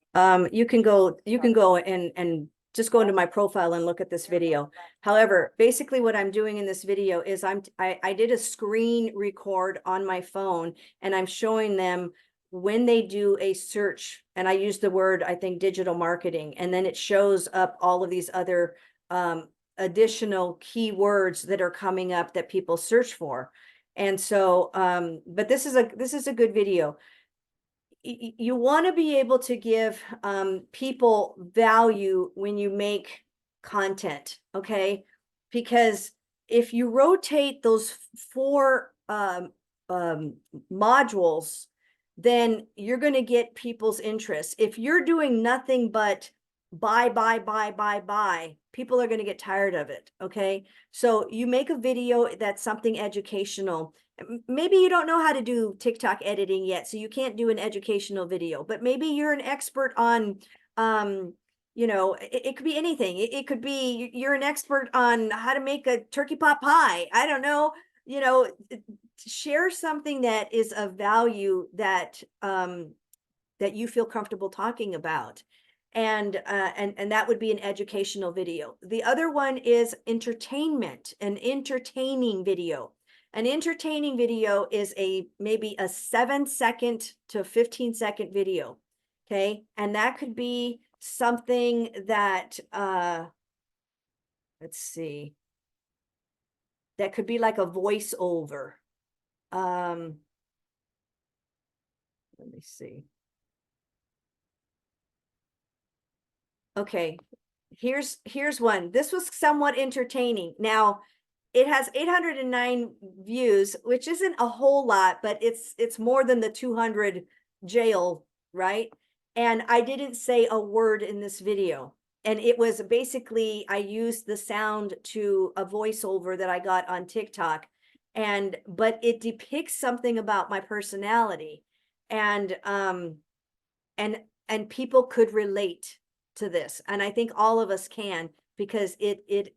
You can go and just go into my profile and look at this video. However, basically what I'm doing in this video is I did a screen record on my phone, and I'm showing them when they do a search, and I use the word, I think, digital marketing, and then it shows up all of these other additional keywords that are coming up that people search for. And so, but this is a good video. You want to be able to give people value when you make content, okay? Because if you rotate those 4 modules, then you're going to get people's interest. If you're doing nothing but buy, people are going to get tired of it, okay? So you make a video that's something educational. Maybe you don't know how to do TikTok editing yet, so you can't do an educational video, but maybe you're an expert on, you know, it could be anything. It could be you're an expert on how to make a turkey pot pie. I don't know, you know, share something that is of value that, that you feel comfortable talking about. And that would be an educational video. The other one is entertainment, an entertaining video. An entertaining video is maybe a 7-second to 15-second video. Okay. And that could be something that, let's see, that could be like a voiceover. Let me see. Okay, here's one. This was somewhat entertaining. Now, it has 809 views, which isn't a whole lot, but it's more than the 200 jail, right? And I didn't say a word in this video. And it was basically, I used the sound to a voiceover that I got on TikTok. But it depicts something about my personality. And people could relate to this. And I think all of us can, because it,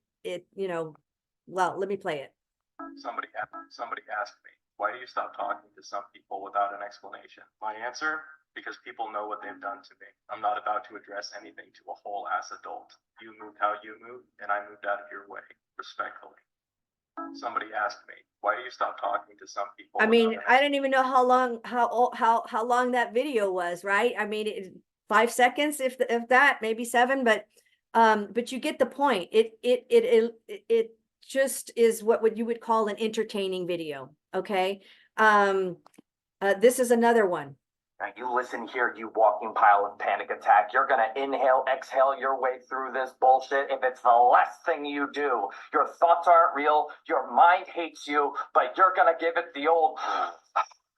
you know, well, let me play it. Somebody asked me, why do you stop talking to some people without an explanation? My answer, because people know what they've done to me. I'm not about to address anything to a whole ass adult. You moved how you moved, and I moved out of your way, respectfully. Somebody asked me, why do you stop talking to some people? I mean, without an I don't even know how long, how long that video was, right? I mean, 5 seconds, if that, maybe 7, but you get the point. It just is what you would call an entertaining video. Okay. This is another one. Now you listen here, you walking pile of panic attack. You're gonna inhale, exhale your way through this bullshit if it's the last thing you do. Your thoughts aren't real, your mind hates you, but you're gonna give it the old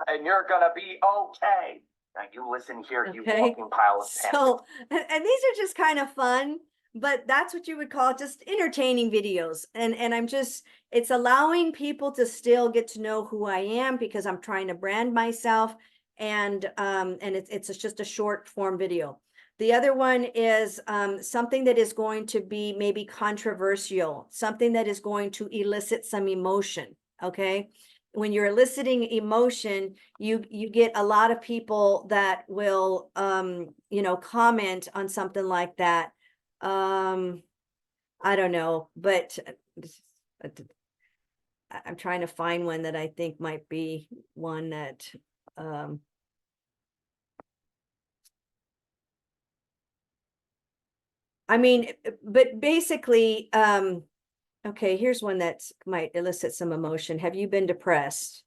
and you're gonna be okay. Now you listen here, you Okay. walking pile of panic. So, and these are just kind of fun, but that's what you would call just entertaining videos. And it's allowing people to still get to know who I am, because I'm trying to brand myself. And it's just a short form video. The other one is something that is going to be maybe controversial, something that is going to elicit some emotion. Okay. When you're eliciting emotion, you get a lot of people that will, you know, comment on something like that. I don't know, but I'm trying to find one that I think might be one that, I mean, but basically, okay, here's one that might elicit some emotion. Have you been depressed?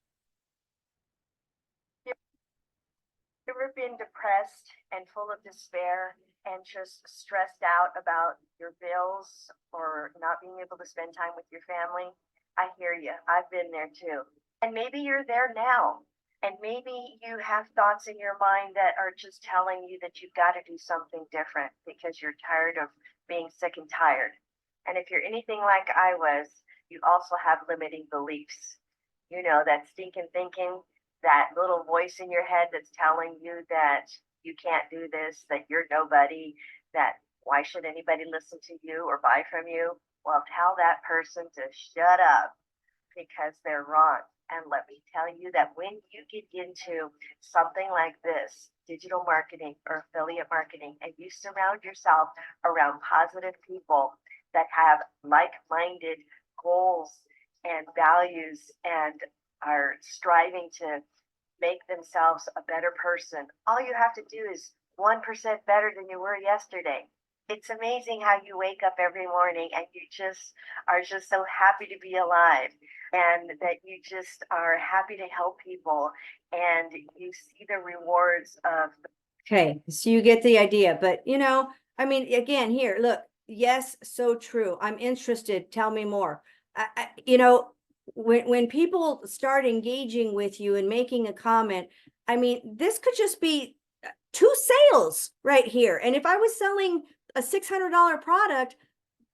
Ever been depressed and full of despair and just stressed out about your bills or not being able to spend time with your family? I hear you. I've been there too. And maybe you're there now. And maybe you have thoughts in your mind that are just telling you that you've got to do something different because you're tired of being sick and tired. And if you're anything like I was, you also have limiting beliefs. You know, that stinking thinking, that little voice in your head that's telling you that you can't do this, that you're nobody, that why should anybody listen to you or buy from you? Well, tell that person to shut up, because they're wrong. And let me tell you that when you get into something like this, digital marketing or affiliate marketing, and you surround yourself around positive people that have like-minded goals and values and are striving to make themselves a better person, all you have to do is 1% better than you were yesterday. It's amazing how you wake up every morning and you just are just so happy to be alive, and that you just are happy to help people, and you see the rewards of. Okay, so you get the idea, but you know, I mean, again, here, look, yes, so true. I'm interested. Tell me more. You know, when people start engaging with you and making a comment, I mean, this could just be 2 sales right here. And if I was selling a $600 product,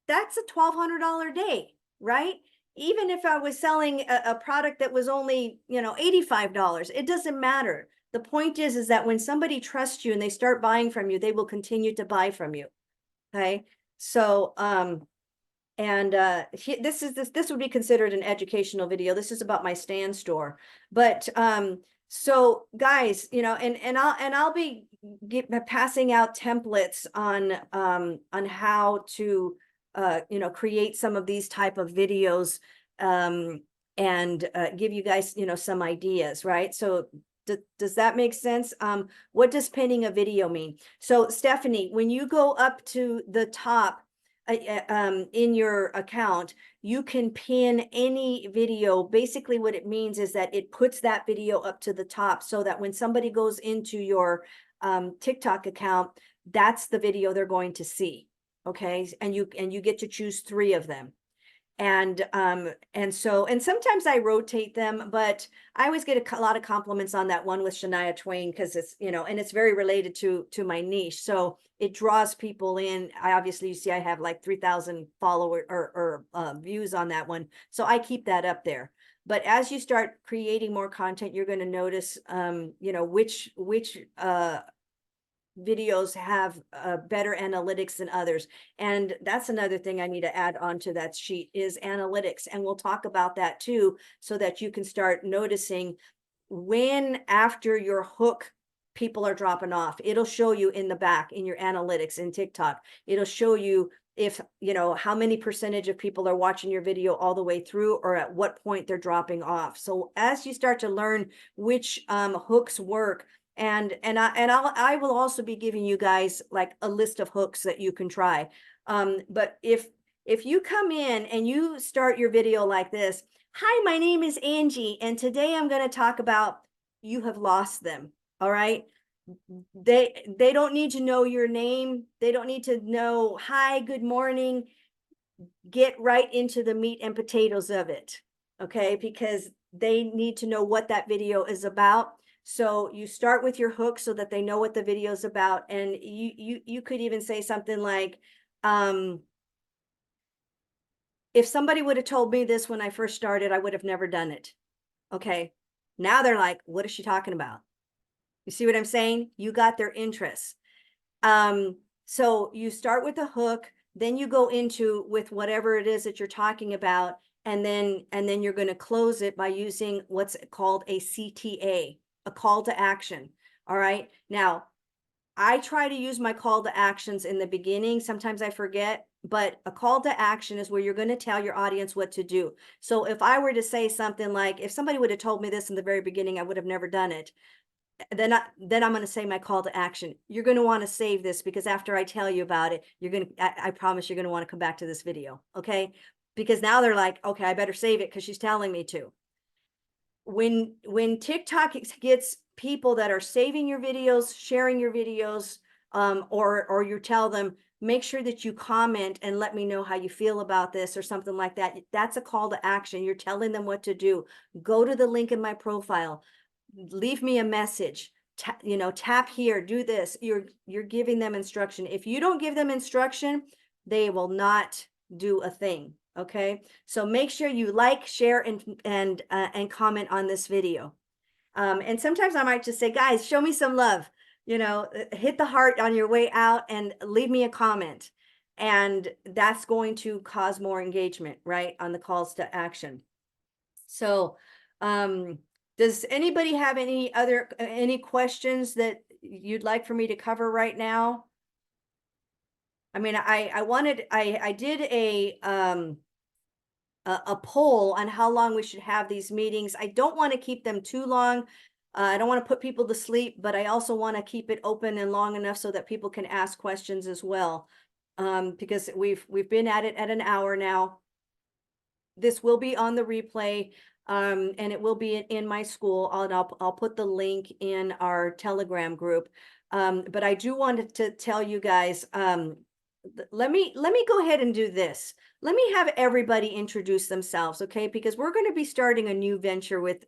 that's a $1,200 day, right? Even if I was selling a product that was only, you know, $85, it doesn't matter. The point is that when somebody trusts you and they start buying from you, they will continue to buy from you. Okay. So, this would be considered an educational video. This is about my Stan Store. But, so guys, you know, and I'll be passing out templates on how to, you know, create some of these type of videos, and give you guys, you know, some ideas, right? So does that make sense? What does pinning a video mean? So Stephanie, when you go up to the top in your account, you can pin any video. Basically what it means is that it puts that video up to the top, so that when somebody goes into your TikTok account, that's the video they're going to see. Okay, and you get to choose 3 of them. And sometimes I rotate them, but I always get a lot of compliments on that one with Shania Twain, because it's, and it's very related to my niche. So it draws people in. I obviously, you see, I have like 3,000 followers or views on that one. So I keep that up there. But as you start creating more content, you're going to notice, which videos have better analytics than others. And that's another thing I need to add onto that sheet is analytics. And we'll talk about that too, so that you can start noticing when after your hook, people are dropping off. It'll show you in the back in your analytics in TikTok. It'll show you if, how many percentage of people are watching your video all the way through, or at what point they're dropping off. So as you start to learn which hooks work, and I will also be giving you guys like a list of hooks that you can try. But if you come in and you start your video like this, hi, my name is Angie, and today I'm going to talk about, you have lost them. All right. They don't need to know your name. They don't need to know, hi, good morning. Get right into the meat and potatoes of it. Okay. Because they need to know what that video is about. So you start with your hook so that they know what the video is about. And you could even say something like, if somebody would have told me this when I first started, I would have never done it. Okay. Now they're like, what is she talking about? You see what I'm saying? You got their interest. So you start with the hook, then you go into with whatever it is that you're talking about. And then you're going to close it by using what's called a CTA, a call to action. All right. Now, I try to use my call to actions in the beginning. Sometimes I forget, but a call to action is where you're going to tell your audience what to do. So if I were to say something like, if somebody would have told me this in the very beginning, I would have never done it. Then I'm going to say my call to action. You're going to want to save this, because after I tell you about it, I promise you're going to want to come back to this video. Okay. Because now they're like, okay, I better save it because she's telling me to. When TikTok gets people that are saving your videos, sharing your videos, or you tell them, make sure that you comment and let me know how you feel about this or something like that. That's a call to action. You're telling them what to do. Go to the link in my profile, leave me a message, tap here, do this. You're giving them instruction. If you don't give them instruction, they will not do a thing. Okay. So make sure you like, share, and comment on this video. And sometimes I might just say, guys, show me some love, hit the heart on your way out and leave me a comment. And that's going to cause more engagement, right, on the calls to action. So, does anybody have any questions that you'd like for me to cover right now? I mean, I did a poll on how long we should have these meetings. I don't want to keep them too long. I don't want to put people to sleep, but I also want to keep it open and long enough so that people can ask questions as well. Because we've been at it at an hour now. This will be on the replay, and it will be in my school. I'll put the link in our Telegram group. But I do want to tell you guys, let me go ahead and do this. Let me have everybody introduce themselves, okay? Because we're going to be starting a new venture with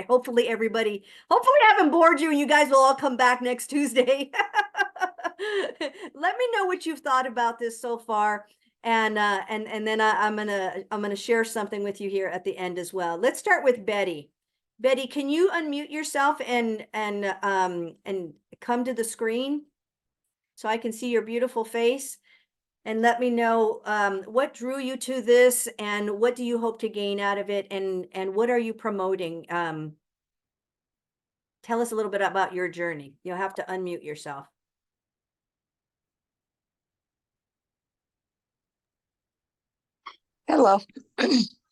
hopefully everybody. Hopefully I haven't bored you and you guys will all come back next Tuesday. Let me know what you've thought about this so far. And then I'm gonna share something with you here at the end as well. Let's start with Betty. Betty, can you unmute yourself and come to the screen so I can see your beautiful face, and let me know what drew you to this and what do you hope to gain out of it, and what are you promoting? Tell us a little bit about your journey. You'll have to unmute yourself. Hello.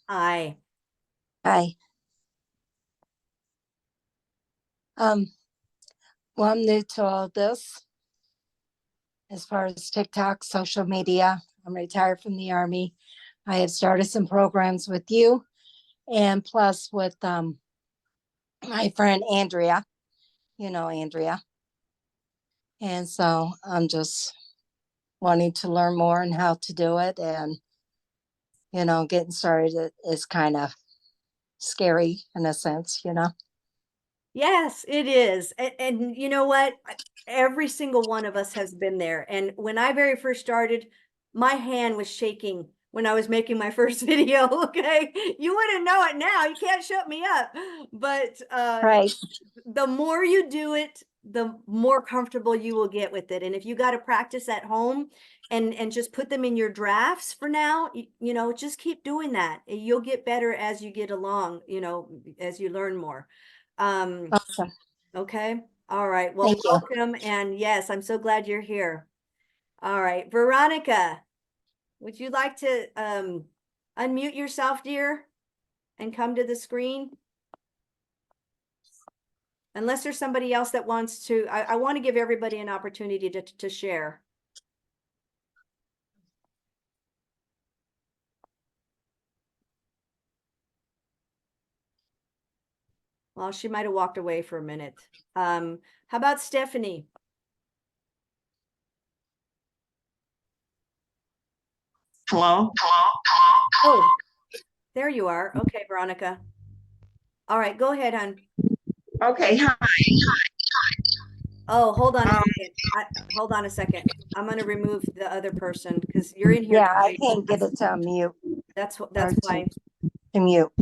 Hi. Hi. Well, I'm new to all this as far as TikTok, social media. I'm retired from the Army. I have started some programs with you and plus with my friend Andrea. You know Andrea. And so I'm just wanting to learn more on how to do it. And, getting started is kind of scary in a sense, Yes, it is. And you know what? Every single one of us has been there. And when I very first started, my hand was shaking when I was making my first video. Okay. You wouldn't know it now. You can't shut me up. But Right. the more you do it, the more comfortable you will get with it. And if you got to practice at home and just put them in your drafts for now, just keep doing that. You'll get better as you get along, as you learn more. Awesome. Okay. All right. Well, Thank you. welcome. And yes, I'm so glad you're here. All right. Veronica, would you like to unmute yourself, dear, and come to the screen? Unless there's somebody else that wants to, I want to give everybody an opportunity to share. Well, she might have walked away for a minute. How about Stephanie? Hello? Oh, there you are. Okay, Veronica. All right, go ahead, hon. Okay, hi. Oh, hold on a second. Hold on a second. I'm gonna remove the other person because you're in here. Yeah, I twice. can't get it to mute. That's or why. to mute.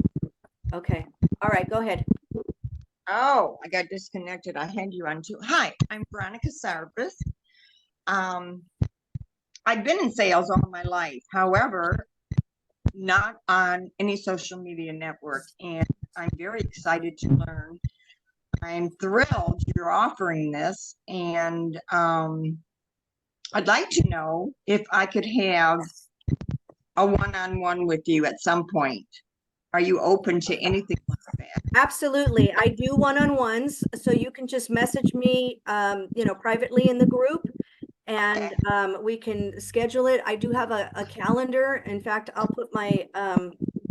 Okay. All right, go ahead. Oh, I got disconnected. I had you on too. Hi, I'm Veronica Sarbus. I've been in sales all my life. However, not on any social media network, and I'm very excited to learn. I'm thrilled you're offering this, and I'd like to know if I could have a one-on-one with you at some point. Are you open to anything like that? Absolutely. I do one-on-ones, so you can just message me, privately in the group, and we can schedule it. I do have a calendar. In fact, I'll put my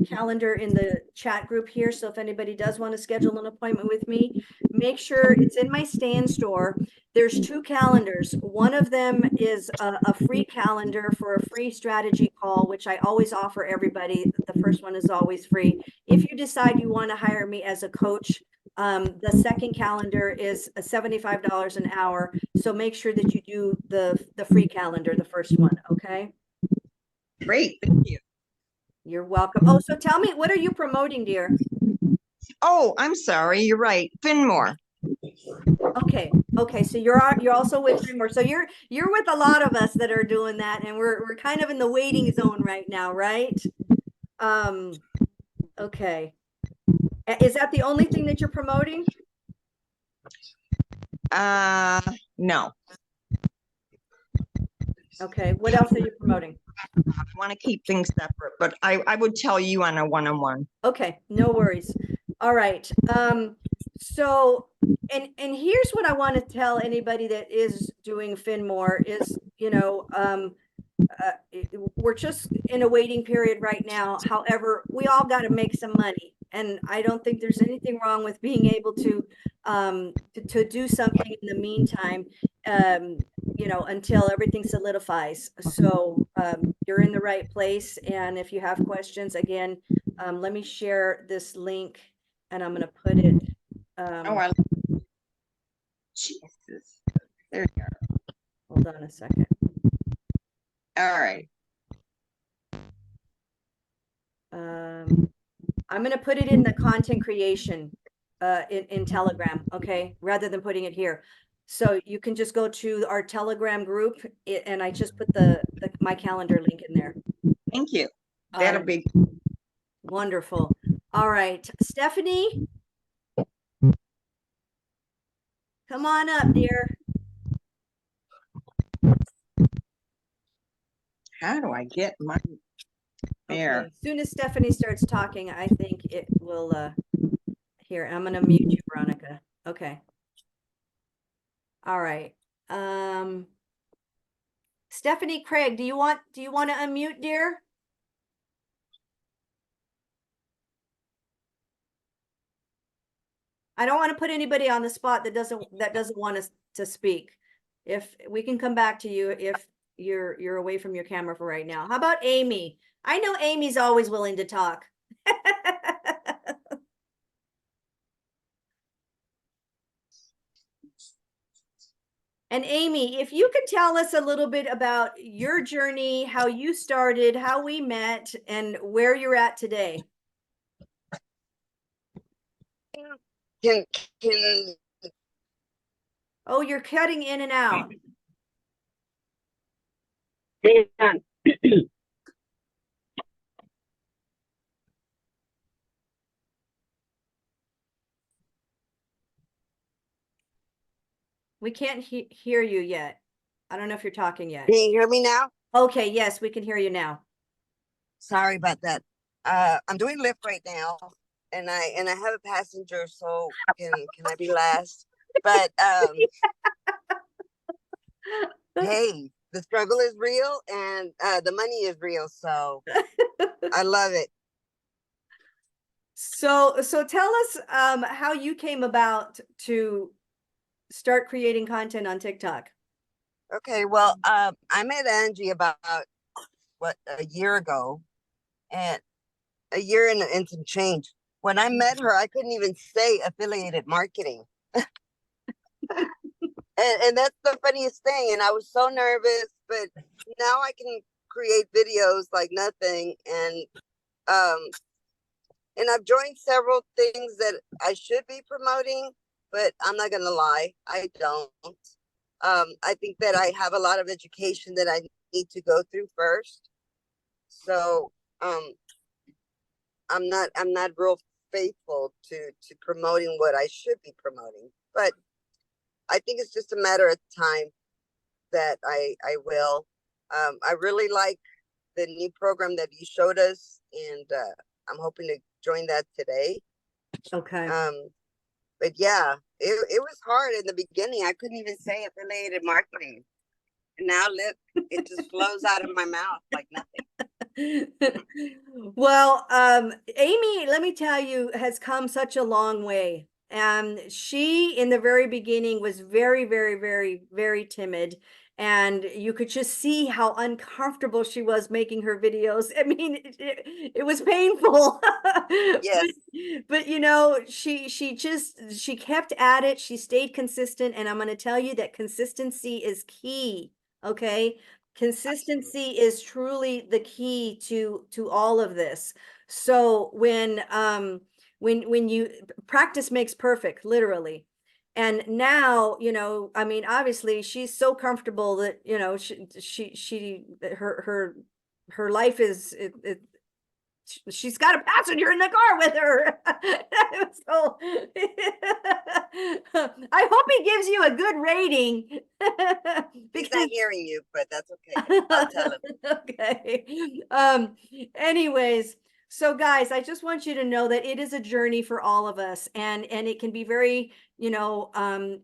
calendar in the chat group here. So if anybody does want to schedule an appointment with me, make sure it's in my Stand store. There's 2 calendars. One of them is a free calendar for a free strategy call, which I always offer everybody. The first one is always free. If you decide you want to hire me as a coach, the second calendar is $75 an hour. So make sure that you do the free calendar, the first one. Okay. Great, thank you. You're welcome. Oh, so tell me, what are you promoting, dear? Oh, I'm sorry, you're right. Finmore. Okay. Okay. So you're also with Dreamer. So you're with a lot of us that are doing that, and we're kind of in the waiting zone right now, right? Okay. Is that the only thing that you're promoting? No, Okay. What else are you promoting? I want to keep things separate, but I would tell you on a one-on-one. Okay, no worries. All right. So, and here's what I want to tell anybody that is doing Finmore is, we're just in a waiting period right now. However, we all got to make some money, and I don't think there's anything wrong with being able to do something in the meantime, until everything solidifies. So you're in the right place, and if you have questions, again, let me share this link, and I'm going to put it. Oh, Jesus. There you are. Hold on a second. All right. I'm going to put it in the content creation in Telegram, okay, rather than putting it here. So you can just go to our Telegram group, and I just put my calendar link in there. Thank you. That'll be wonderful. All right, Stephanie, come on up, dear. How do I get my there? Okay. As soon as Stephanie starts talking, I think it will here, I'm gonna mute you, Veronica. Okay. All right. Stephanie Craig, do you want to unmute, dear? I don't want to put anybody on the spot that doesn't want us to speak. if we can come back to you if you're away from your camera for right now. How about Amy? I know Amy's always willing to talk. And Amy, if you could tell us a little bit about your journey, how you started, how we met, and where you're at today. Can Oh, you're cutting in and out. hang on. We can't hear you yet. I don't know if you're talking yet. Can you hear me now? Okay, yes, we can hear you now. Sorry about that. I'm doing Lyft right now, and I have a passenger, so can I be last? But hey, the struggle is real, and the money is real, so I love it. So tell us how you came about to start creating content on TikTok. Okay, well, I met Angie about a year ago, and a year and some change. When I met her, I couldn't even say affiliated marketing. And that's the funniest thing. And I was so nervous, but now I can create videos like nothing. And I've joined several things that I should be promoting, but I'm not gonna lie, I don't. I think that I have a lot of education that I need to go through first. So I'm not real faithful to promoting what I should be promoting, but I think it's just a matter of time that I will. I really like the new program that you showed us, and I'm hoping to join that today. Okay. But yeah, it was hard in the beginning. I couldn't even say affiliated marketing. And now look, it just flows out of my mouth like nothing. Well, Amy, let me tell you, has come such a long way. She, in the very beginning, was very, very, very, very timid. And you could just see how uncomfortable she was making her videos. I mean, it was painful. Yes. But you know, she kept at it. She stayed consistent. And I'm going to tell you that consistency is key. Okay. Consistency is truly the key to all of this. So when you practice makes perfect, literally. And now, you know, I mean, obviously she's so comfortable that, you know, her life is she's got a passenger in the car with her. So I hope he gives you a good rating. He's not hearing you, but that's okay. I'll tell him. Okay. Anyways, so guys, I just want you to know that it is a journey for all of us, and it can be very, you know,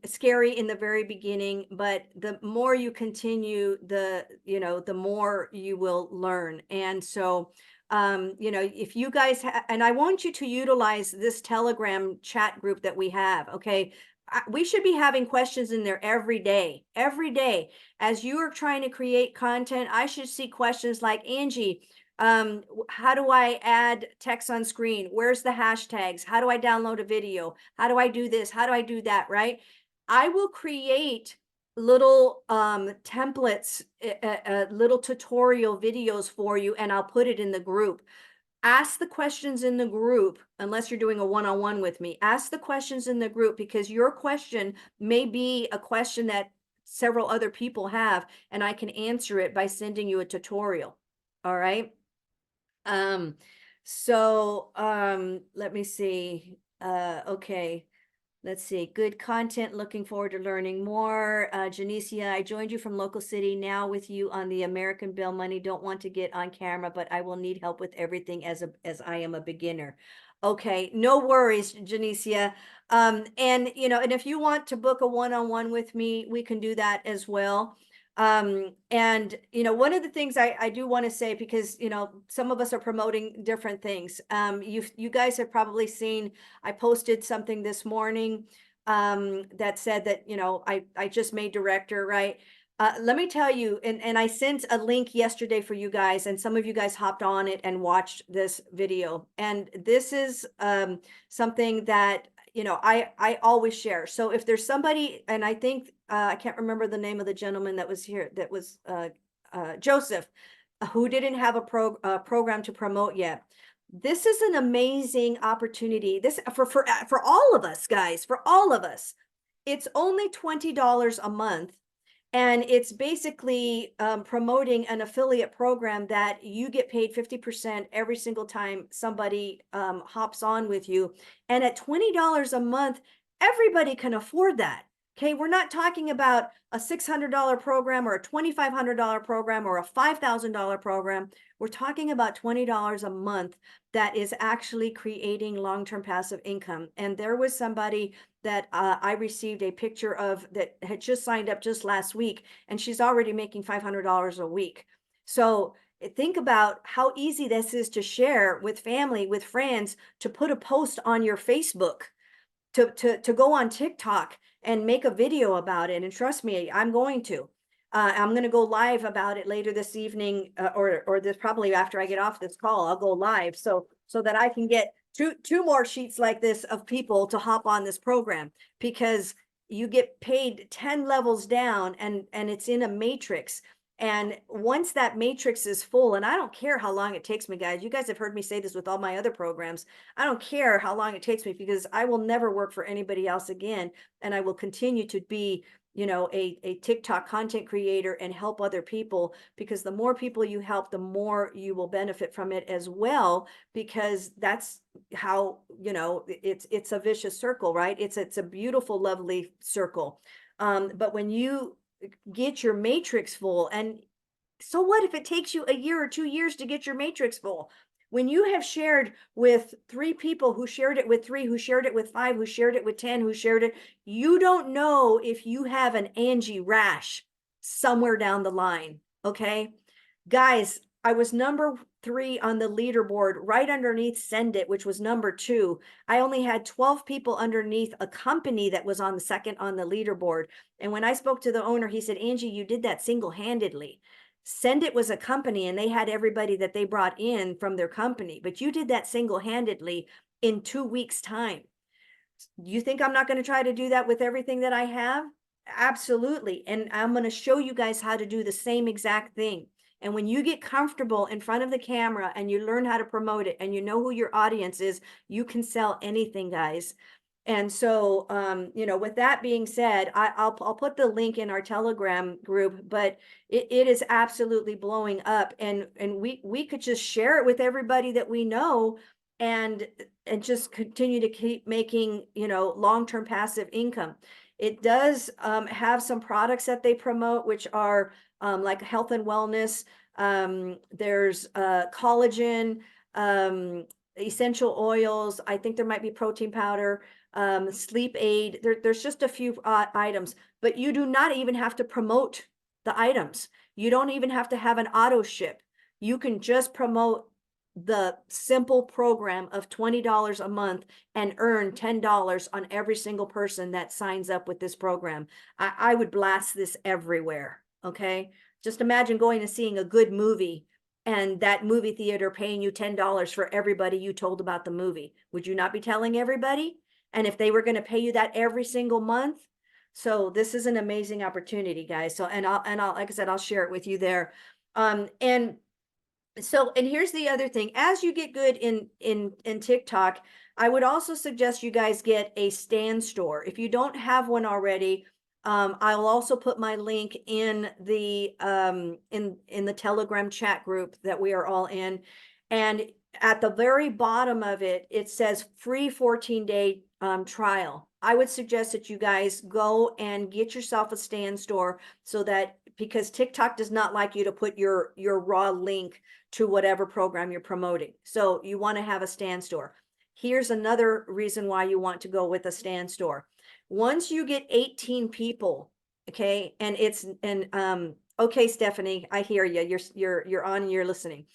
scary in the very beginning, but the more you continue, you know, the more you will learn. And so you know, if you guys and I want you to utilize this Telegram chat group that we have. Okay. We should be having questions in there every day. As you are trying to create content, I should see questions like, Angie, how do I add text on screen? Where's the hashtags? How do I download a video? How do I do this? How do I do that? Right. I will create little templates, little tutorial videos for you, and I'll put it in the group. Ask the questions in the group, unless you're doing a one-on-one with me. Ask the questions in the group, because your question may be a question that several other people have, and I can answer it by sending you a tutorial. All right. So let me see. Okay. Let's see, good content, looking forward to learning more. Janicia, I joined you from local city, now with you on the American Bill Money. Don't want to get on camera, but I will need help with everything as I am a beginner. Okay, no worries, Janicia. And you know, and if you want to book a one-on-one with me, we can do that as well. And you know, one of the things I do want to say, because you know, some of us are promoting different things. You guys have probably seen, I posted something this morning that said that, you know, I just made director, right? Let me tell you, and I sent a link yesterday for you guys, and some of you guys hopped on it and watched this video. And this is something that, you know, I always share. So if there's somebody, and I think I can't remember the name of the gentleman that was here, that was Joseph, who didn't have a program to promote yet. This is an amazing opportunity. This for all of us, guys, for all of us. It's only $20 a month. And it's basically promoting an affiliate program that you get paid 50% every single time somebody hops on with you. And at $20 a month, everybody can afford that. Okay, we're not talking about a $600 program or a $2,500 program or a $5,000 program. We're talking about $20 a month that is actually creating long-term passive income. And there was somebody that I received a picture of that had just signed up just last week, and she's already making $500 a week. So think about how easy this is to share with family, with friends, to put a post on your Facebook, to go on TikTok and make a video about it. And trust me, I'm going to. I'm going to go live about it later this evening, or this probably after I get off this call. I'll go live so that I can get two more sheets like this of people to hop on this program, because you get paid 10 levels down, and it's in a matrix. And once that matrix is full, and I don't care how long it takes me, guys, you guys have heard me say this with all my other programs. I don't care how long it takes me, because I will never work for anybody else again. And I will continue to be, you know, a TikTok content creator and help other people, because the more people you help, the more you will benefit from it as well, because that's how, you know, it's a vicious circle, right? It's a beautiful, lovely circle. But when you get your matrix full, and so what if it takes you a year or 2 years to get your matrix full? When you have shared with 3 people, who shared it with 3, who shared it with 5, who shared it with 10, who shared it, you don't know if you have an Angie rash somewhere down the line. Okay, guys, I was number 3 on the leaderboard, right underneath Send It, which was number 2. I only had 12 people underneath a company that was on the second on the leaderboard. And when I spoke to the owner, he said, Angie, you did that single-handedly. Send It was a company, and they had everybody that they brought in from their company, but you did that single-handedly in 2 weeks' time. You think I'm not going to try to do that with everything that I have? Absolutely. And I'm going to show you guys how to do the same exact thing. And when you get comfortable in front of the camera and you learn how to promote it, and you know who your audience is, you can sell anything, guys. And so, you know, with that being said, I'll put the link in our Telegram group, but it is absolutely blowing up, and we could just share it with everybody that we know, and just continue to keep making, you know, long-term passive income. It does have some products that they promote, which are like health and wellness. There's collagen, essential oils. I think there might be protein powder, sleep aid. There's just a few items, but you do not even have to promote the items. You don't even have to have an auto ship. You can just promote the simple program of $20 a month and earn $10 on every single person that signs up with this program. I would blast this everywhere. Okay, just imagine going and seeing a good movie, and that movie theater paying you $10 for everybody you told about the movie. Would you not be telling everybody? And if they were going to pay you that every single month? So this is an amazing opportunity, guys. So, and I'll, like I said, I'll share it with you there. And here's the other thing. As you get good in TikTok, I would also suggest you guys get a stand store. If you don't have one already, I'll also put my link in the Telegram chat group that we are all in. And at the very bottom of it, it says free 14-day trial. I would suggest that you guys go and get yourself a stand store, so that, because TikTok does not like you to put your raw link to whatever program you're promoting. So you want to have a stand store. Here's another reason why you want to go with a stand store. Once you get 18 people, okay, and okay, Stephanie, I hear you. You're on, you're listening.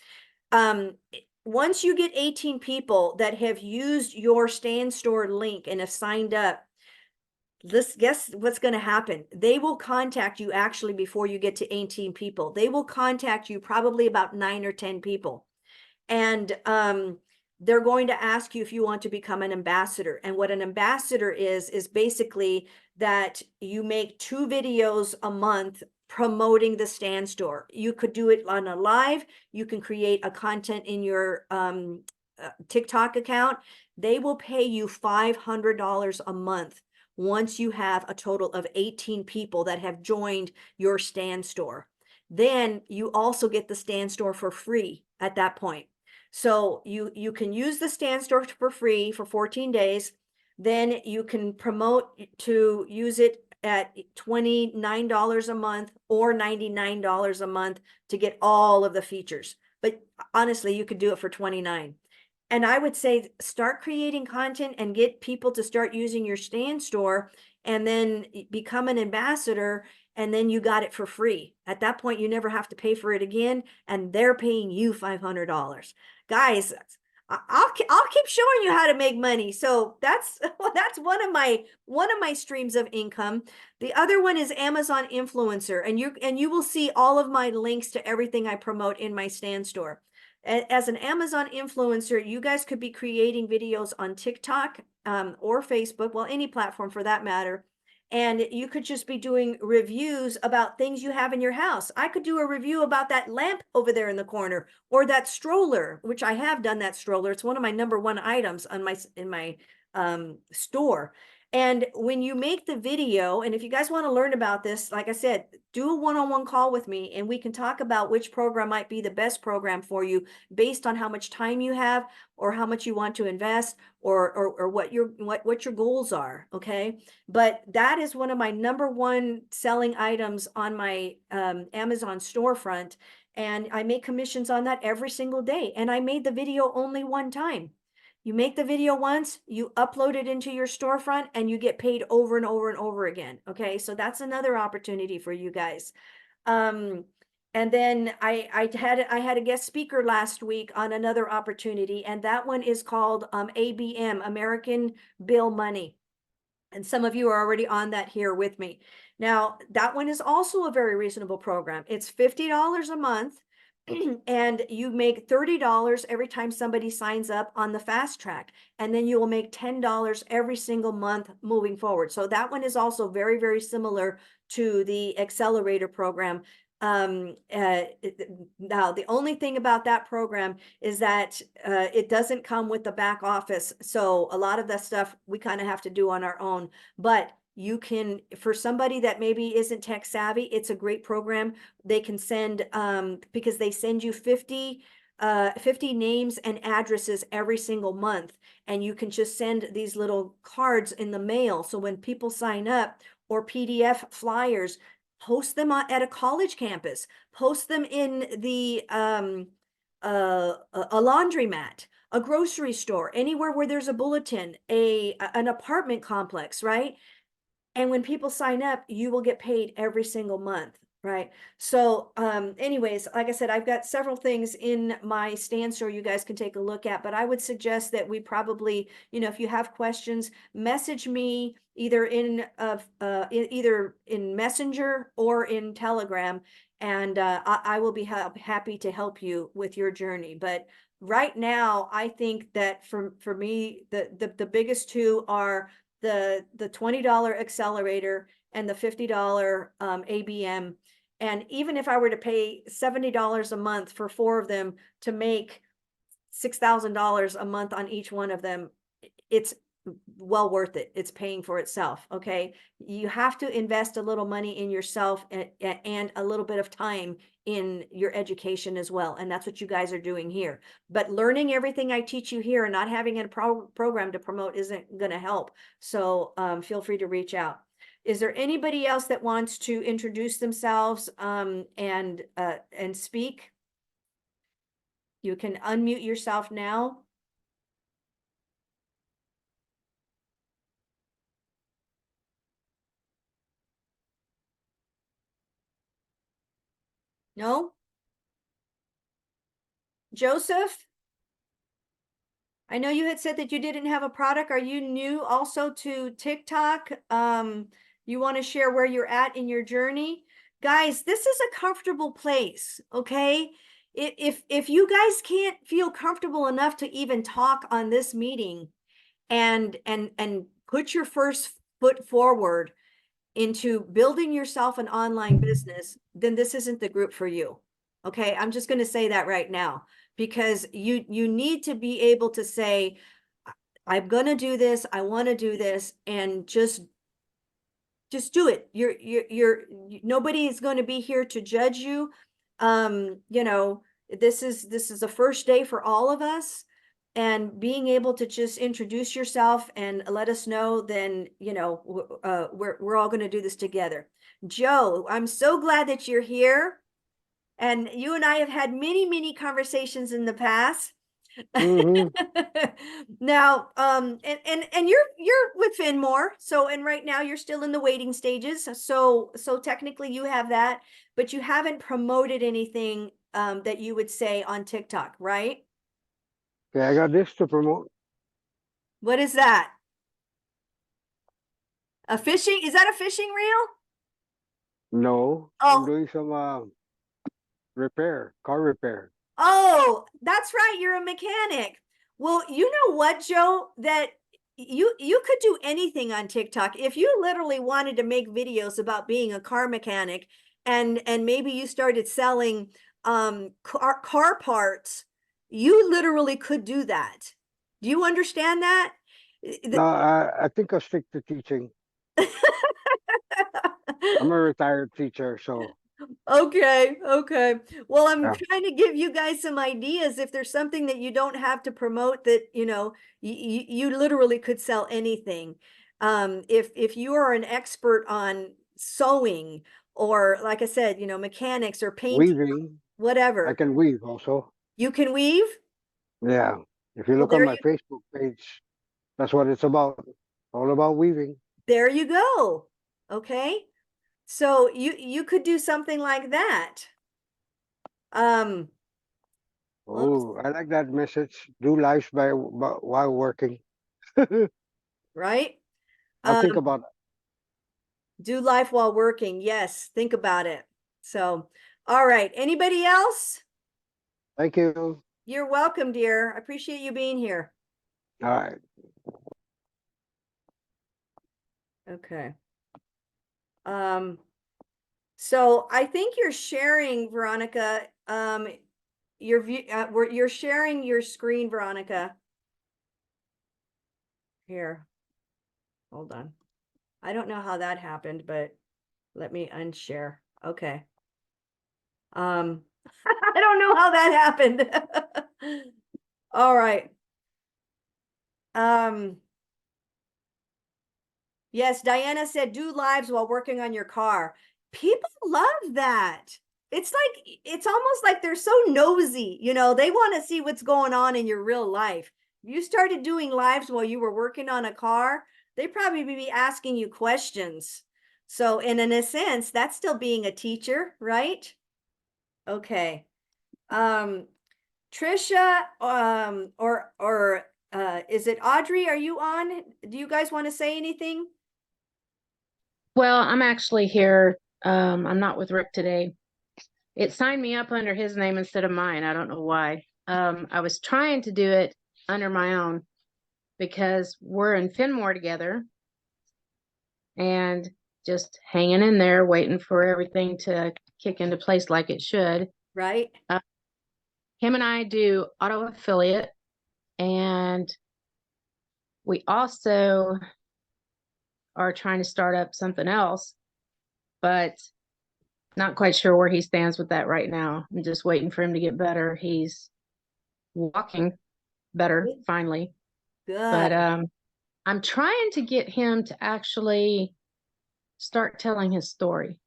Once you get 18 people that have used your stand store link and have signed up, guess what's going to happen. They will contact you actually before you get to 18 people. They will contact you probably about 9 or 10 people. And they're going to ask you if you want to become an ambassador. And what an ambassador is basically that you make 2 videos a month promoting the Stan Store. You could do it on a live. You can create a content in your TikTok account. They will pay you $500 a month once you have a total of 18 people that have joined your Stan Store. Then you also get the Stan Store for free at that point. So you can use the Stan Store for free for 14 days. Then you can promote to use it at $29 a month or $99 a month to get all of the features. But honestly, you could do it for $29. And I would say start creating content and get people to start using your Stan Store, and then become an ambassador, and then you got it for free. At that point, you never have to pay for it again, and they're paying you $500. Guys, I'll keep showing you how to make money. So that's that's one of my streams of income. The other one is Amazon Influencer, and you will see all of my links to everything I promote in my Stan Store. As an Amazon influencer, you guys could be creating videos on TikTok or Facebook, well, any platform for that matter. And you could just be doing reviews about things you have in your house. I could do a review about that lamp over there in the corner, or that stroller, which I have done that stroller. It's one of my #1 items on in my store. And when you make the video, and if you guys want to learn about this, like I said, do a one-on-one call with me and we can talk about which program might be the best program for you based on how much time you have, or how much you want to invest, or what your goals are. Okay. But that is one of my #1 selling items on my Amazon storefront. And I make commissions on that every single day. And I made the video only one time. You make the video once, you upload it into your storefront, and you get paid over and over and over again. Okay, so that's another opportunity for you guys. And then I had a guest speaker last week on another opportunity, and that one is called ABM, American Bill Money. And some of you are already on that here with me. Now, that one is also a very reasonable program. It's $50 a month. And you make $30 every time somebody signs up on the fast track, and then you will make $10 every single month moving forward. So that one is also very, very similar to the accelerator program. Now the only thing about that program is that it doesn't come with the back office, so a lot of that stuff we kind of have to do on our own. But you can, for somebody that maybe isn't tech savvy, it's a great program. They can send because they send you 50 names and addresses every single month, and you can just send these little cards in the mail. So when people sign up, or PDF flyers, post them at a college campus, post them in the a laundromat, a grocery store, anywhere where there's a bulletin, an apartment complex, right? And when people sign up, you will get paid every single month, right? So anyways, like I said, I've got several things in my Stan Store you guys can take a look at, but I would suggest that we probably, if you have questions, message me either in Messenger or in Telegram, and I will be happy to help you with your journey. But right now, I think that for me, the biggest two are the $20 accelerator and the $50 ABM. And even if I were to pay $70 a month for 4 of them to make $6,000 a month on each one of them, it's well worth it. It's paying for itself. Okay. You have to invest a little money in yourself and a little bit of time in your education as well. And that's what you guys are doing here. But learning everything I teach you here and not having a program to promote isn't going to help. So feel free to reach out. Is there anybody else that wants to introduce themselves and speak? You can unmute yourself now. No? Joseph? I know you had said that you didn't have a product. Are you new also to TikTok? You want to share where you're at in your journey? Guys, this is a comfortable place, okay? If you guys can't feel comfortable enough to even talk on this meeting and put your first foot forward into building yourself an online business, then this isn't the group for you. Okay, I'm just going to say that right now, because you need to be able to say, I'm going to do this, I want to do this, and just do it. Nobody is going to be here to judge you. You know, this is the first day for all of us, and being able to just introduce yourself and let us know, then, you know, we're all going to do this together. Joe, I'm so glad that you're here. And you and I have had many conversations in the past. Mhm. Now, and you're with Finmore, so, and right now you're still in the waiting stages. So technically you have that, but you haven't promoted anything that you would say on TikTok, right? Okay, I got this to promote. What is that? A fishing? Is that a fishing reel? No, Oh. I'm doing some repair, car repair. Oh, that's right. You're a mechanic. Well, you know what, Joe, that you could do anything on TikTok. If you literally wanted to make videos about being a car mechanic, and maybe you started selling car parts, you literally could do that. Do you understand that? No, I think I'll stick to teaching. I'm a retired teacher, so Okay, okay. Well, I'm yeah. trying to give you guys some ideas. If there's something that you don't have to promote, that, you know, you literally could sell anything. If you are an expert on sewing, or like I said, you know, mechanics or painting, Weaving. I whatever, can weave also. you can weave. Yeah. If you Well, look on my Facebook page, that's what it's about. All about weaving. there you go. Okay. So you could do something like that. Well, Oh, I like that message. Do lives while working. right? I'll think about it. Do life while working. Yes, think about it. So, all right. Anybody else? Thank you. You're welcome, dear. I appreciate you being here. All right. Okay. So I think you're sharing, Veronica, your view, you're sharing your screen, Veronica. Here. Hold on. I don't know how that happened, but let me unshare. Okay. I don't know how that happened. All right. Yes, Diana said, do lives while working on your car. People love that. It's like, it's almost like they're so nosy, you know, they want to see what's going on in your real life. If you started doing lives while you were working on a car, they'd probably be asking you questions. So, and in a sense, that's still being a teacher, right? Okay. Trisha, or is it Audrey? Are you on? Do you guys want to say anything? Well, I'm actually here. I'm not with Rick today. It signed me up under his name instead of mine. I don't know why. I was trying to do it under my own because we're in Finmore together and just hanging in there, waiting for everything to kick into place like it should. Right. Him and I do auto affiliate, and we also are trying to start up something else, but not quite sure where he stands with that right now. I'm just waiting for him to get better. He's walking better finally. Good. But I'm trying to get him to actually start telling his story,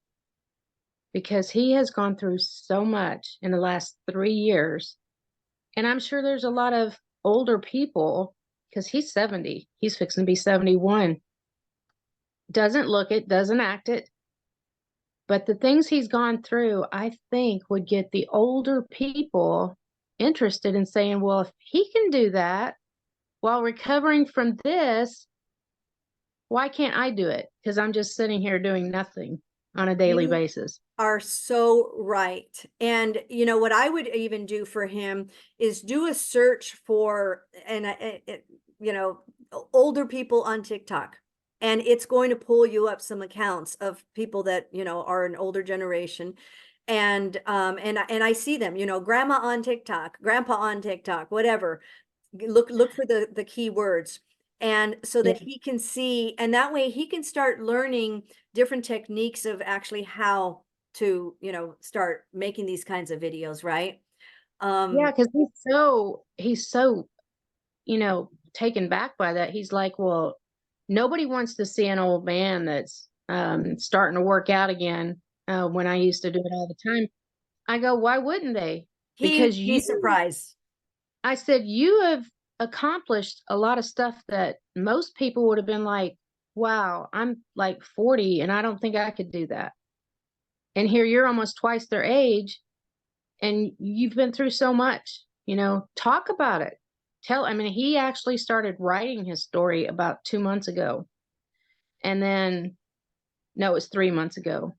because he has gone through so much in the last 3 years. And I'm sure there's a lot of older people, because he's 70, he's fixing to be 71. Doesn't look it, doesn't act it. But the things he's gone through, I think, would get the older people interested in saying, well, if he can do that, while recovering from this, why can't I do it? Because I'm just sitting here doing nothing on a daily You basis. are so right. And you know what I would even do for him is do a search for you know, older people on TikTok. And it's going to pull you up some accounts of people that, you know, are an older generation. And I see them, you know, grandma on TikTok, grandpa on TikTok, whatever. Look for the keywords, and so that he can see, and that way he can start learning different techniques of actually how to, you know, start making these kinds of videos, right? Yeah, because he's so, you know, taken back by that. He's like, well, nobody wants to see an old man that's starting to work out again when I used to do it all the time. I go, why wouldn't they? Because He'd be surprised. I said, you have accomplished a lot of stuff that most people would have been like, wow, I'm like 40 and I don't think I could do that. And here you're almost twice their age and you've been through so much, you know, talk about it. I mean, he actually started writing his story about 2 months ago. And then, no, it was 3 months ago.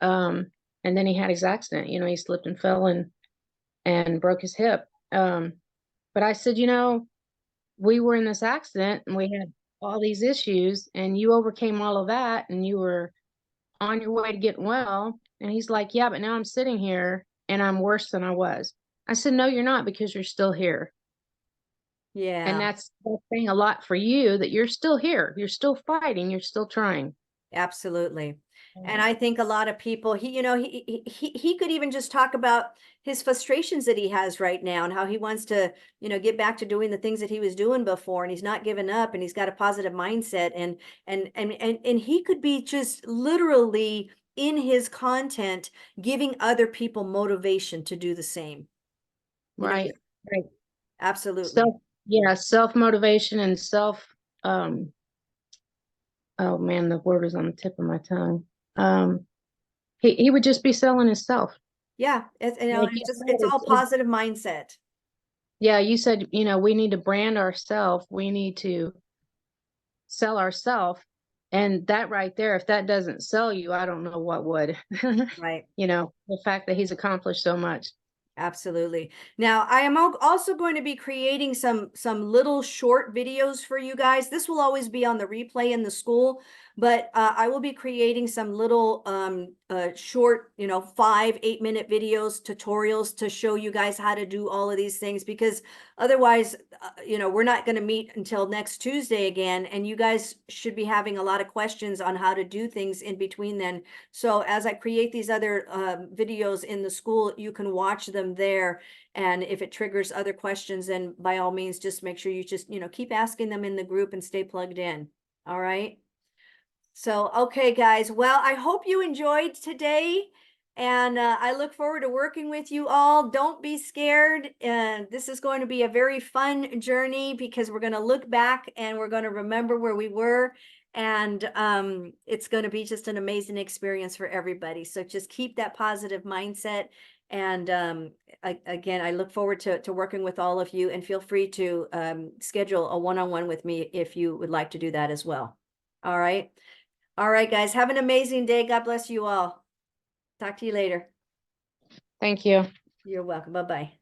And then he had his accident, you know, he slipped and fell and broke his hip. But I said, you know, we were in this accident and we had all these issues and you overcame all of that and you were on your way to getting well. And he's like, yeah, but now I'm sitting here and I'm worse than I was. I said, no, you're not, because you're still here. And Yeah, that's saying a lot for you, that you're still here. You're still fighting. You're still trying. absolutely. And I think a lot of people, he, you know, he could even just talk about his frustrations that he has right now and how he wants to, you know, get back to doing the things that he was doing before, and he's not giving up, and he's got a positive mindset, and he could be just literally in his content giving other people motivation to do the same. You know, Right. Right. absolutely. Self-motivation and oh man, the word is on the tip of my tongue. He would just be selling himself. Yeah, it's, you know, Like it's you just, said, it's all positive mindset. yeah, you said, you know, we need to brand ourselves. We need to sell ourselves. And that right there, if that doesn't sell you, I don't know what would. Right. You know, the fact that he's accomplished so much. Absolutely. Now, I am also going to be creating some little short videos for you guys. This will always be on the replay in the school, but I will be creating some little short, you know, 5-8 minute videos, tutorials to show you guys how to do all of these things, because otherwise, you know, we're not going to meet until next Tuesday again, and you guys should be having a lot of questions on how to do things in between then. So as I create these other videos in the school, you can watch them there. And if it triggers other questions, then by all means, just make sure you just, you know, keep asking them in the group and stay plugged in. All right. So, okay, guys. Well, I hope you enjoyed today. And I look forward to working with you all. Don't be scared. This is going to be a very fun journey, because we're going to look back and we're going to remember where we were. And it's going to be just an amazing experience for everybody. So just keep that positive mindset. And again, I look forward to working with all of you, and feel free to schedule a one-on-one with me if you would like to do that as well. All right. All right, guys. Have an amazing day. God bless you all. Talk to you later. Thank you. You're welcome. Bye-bye.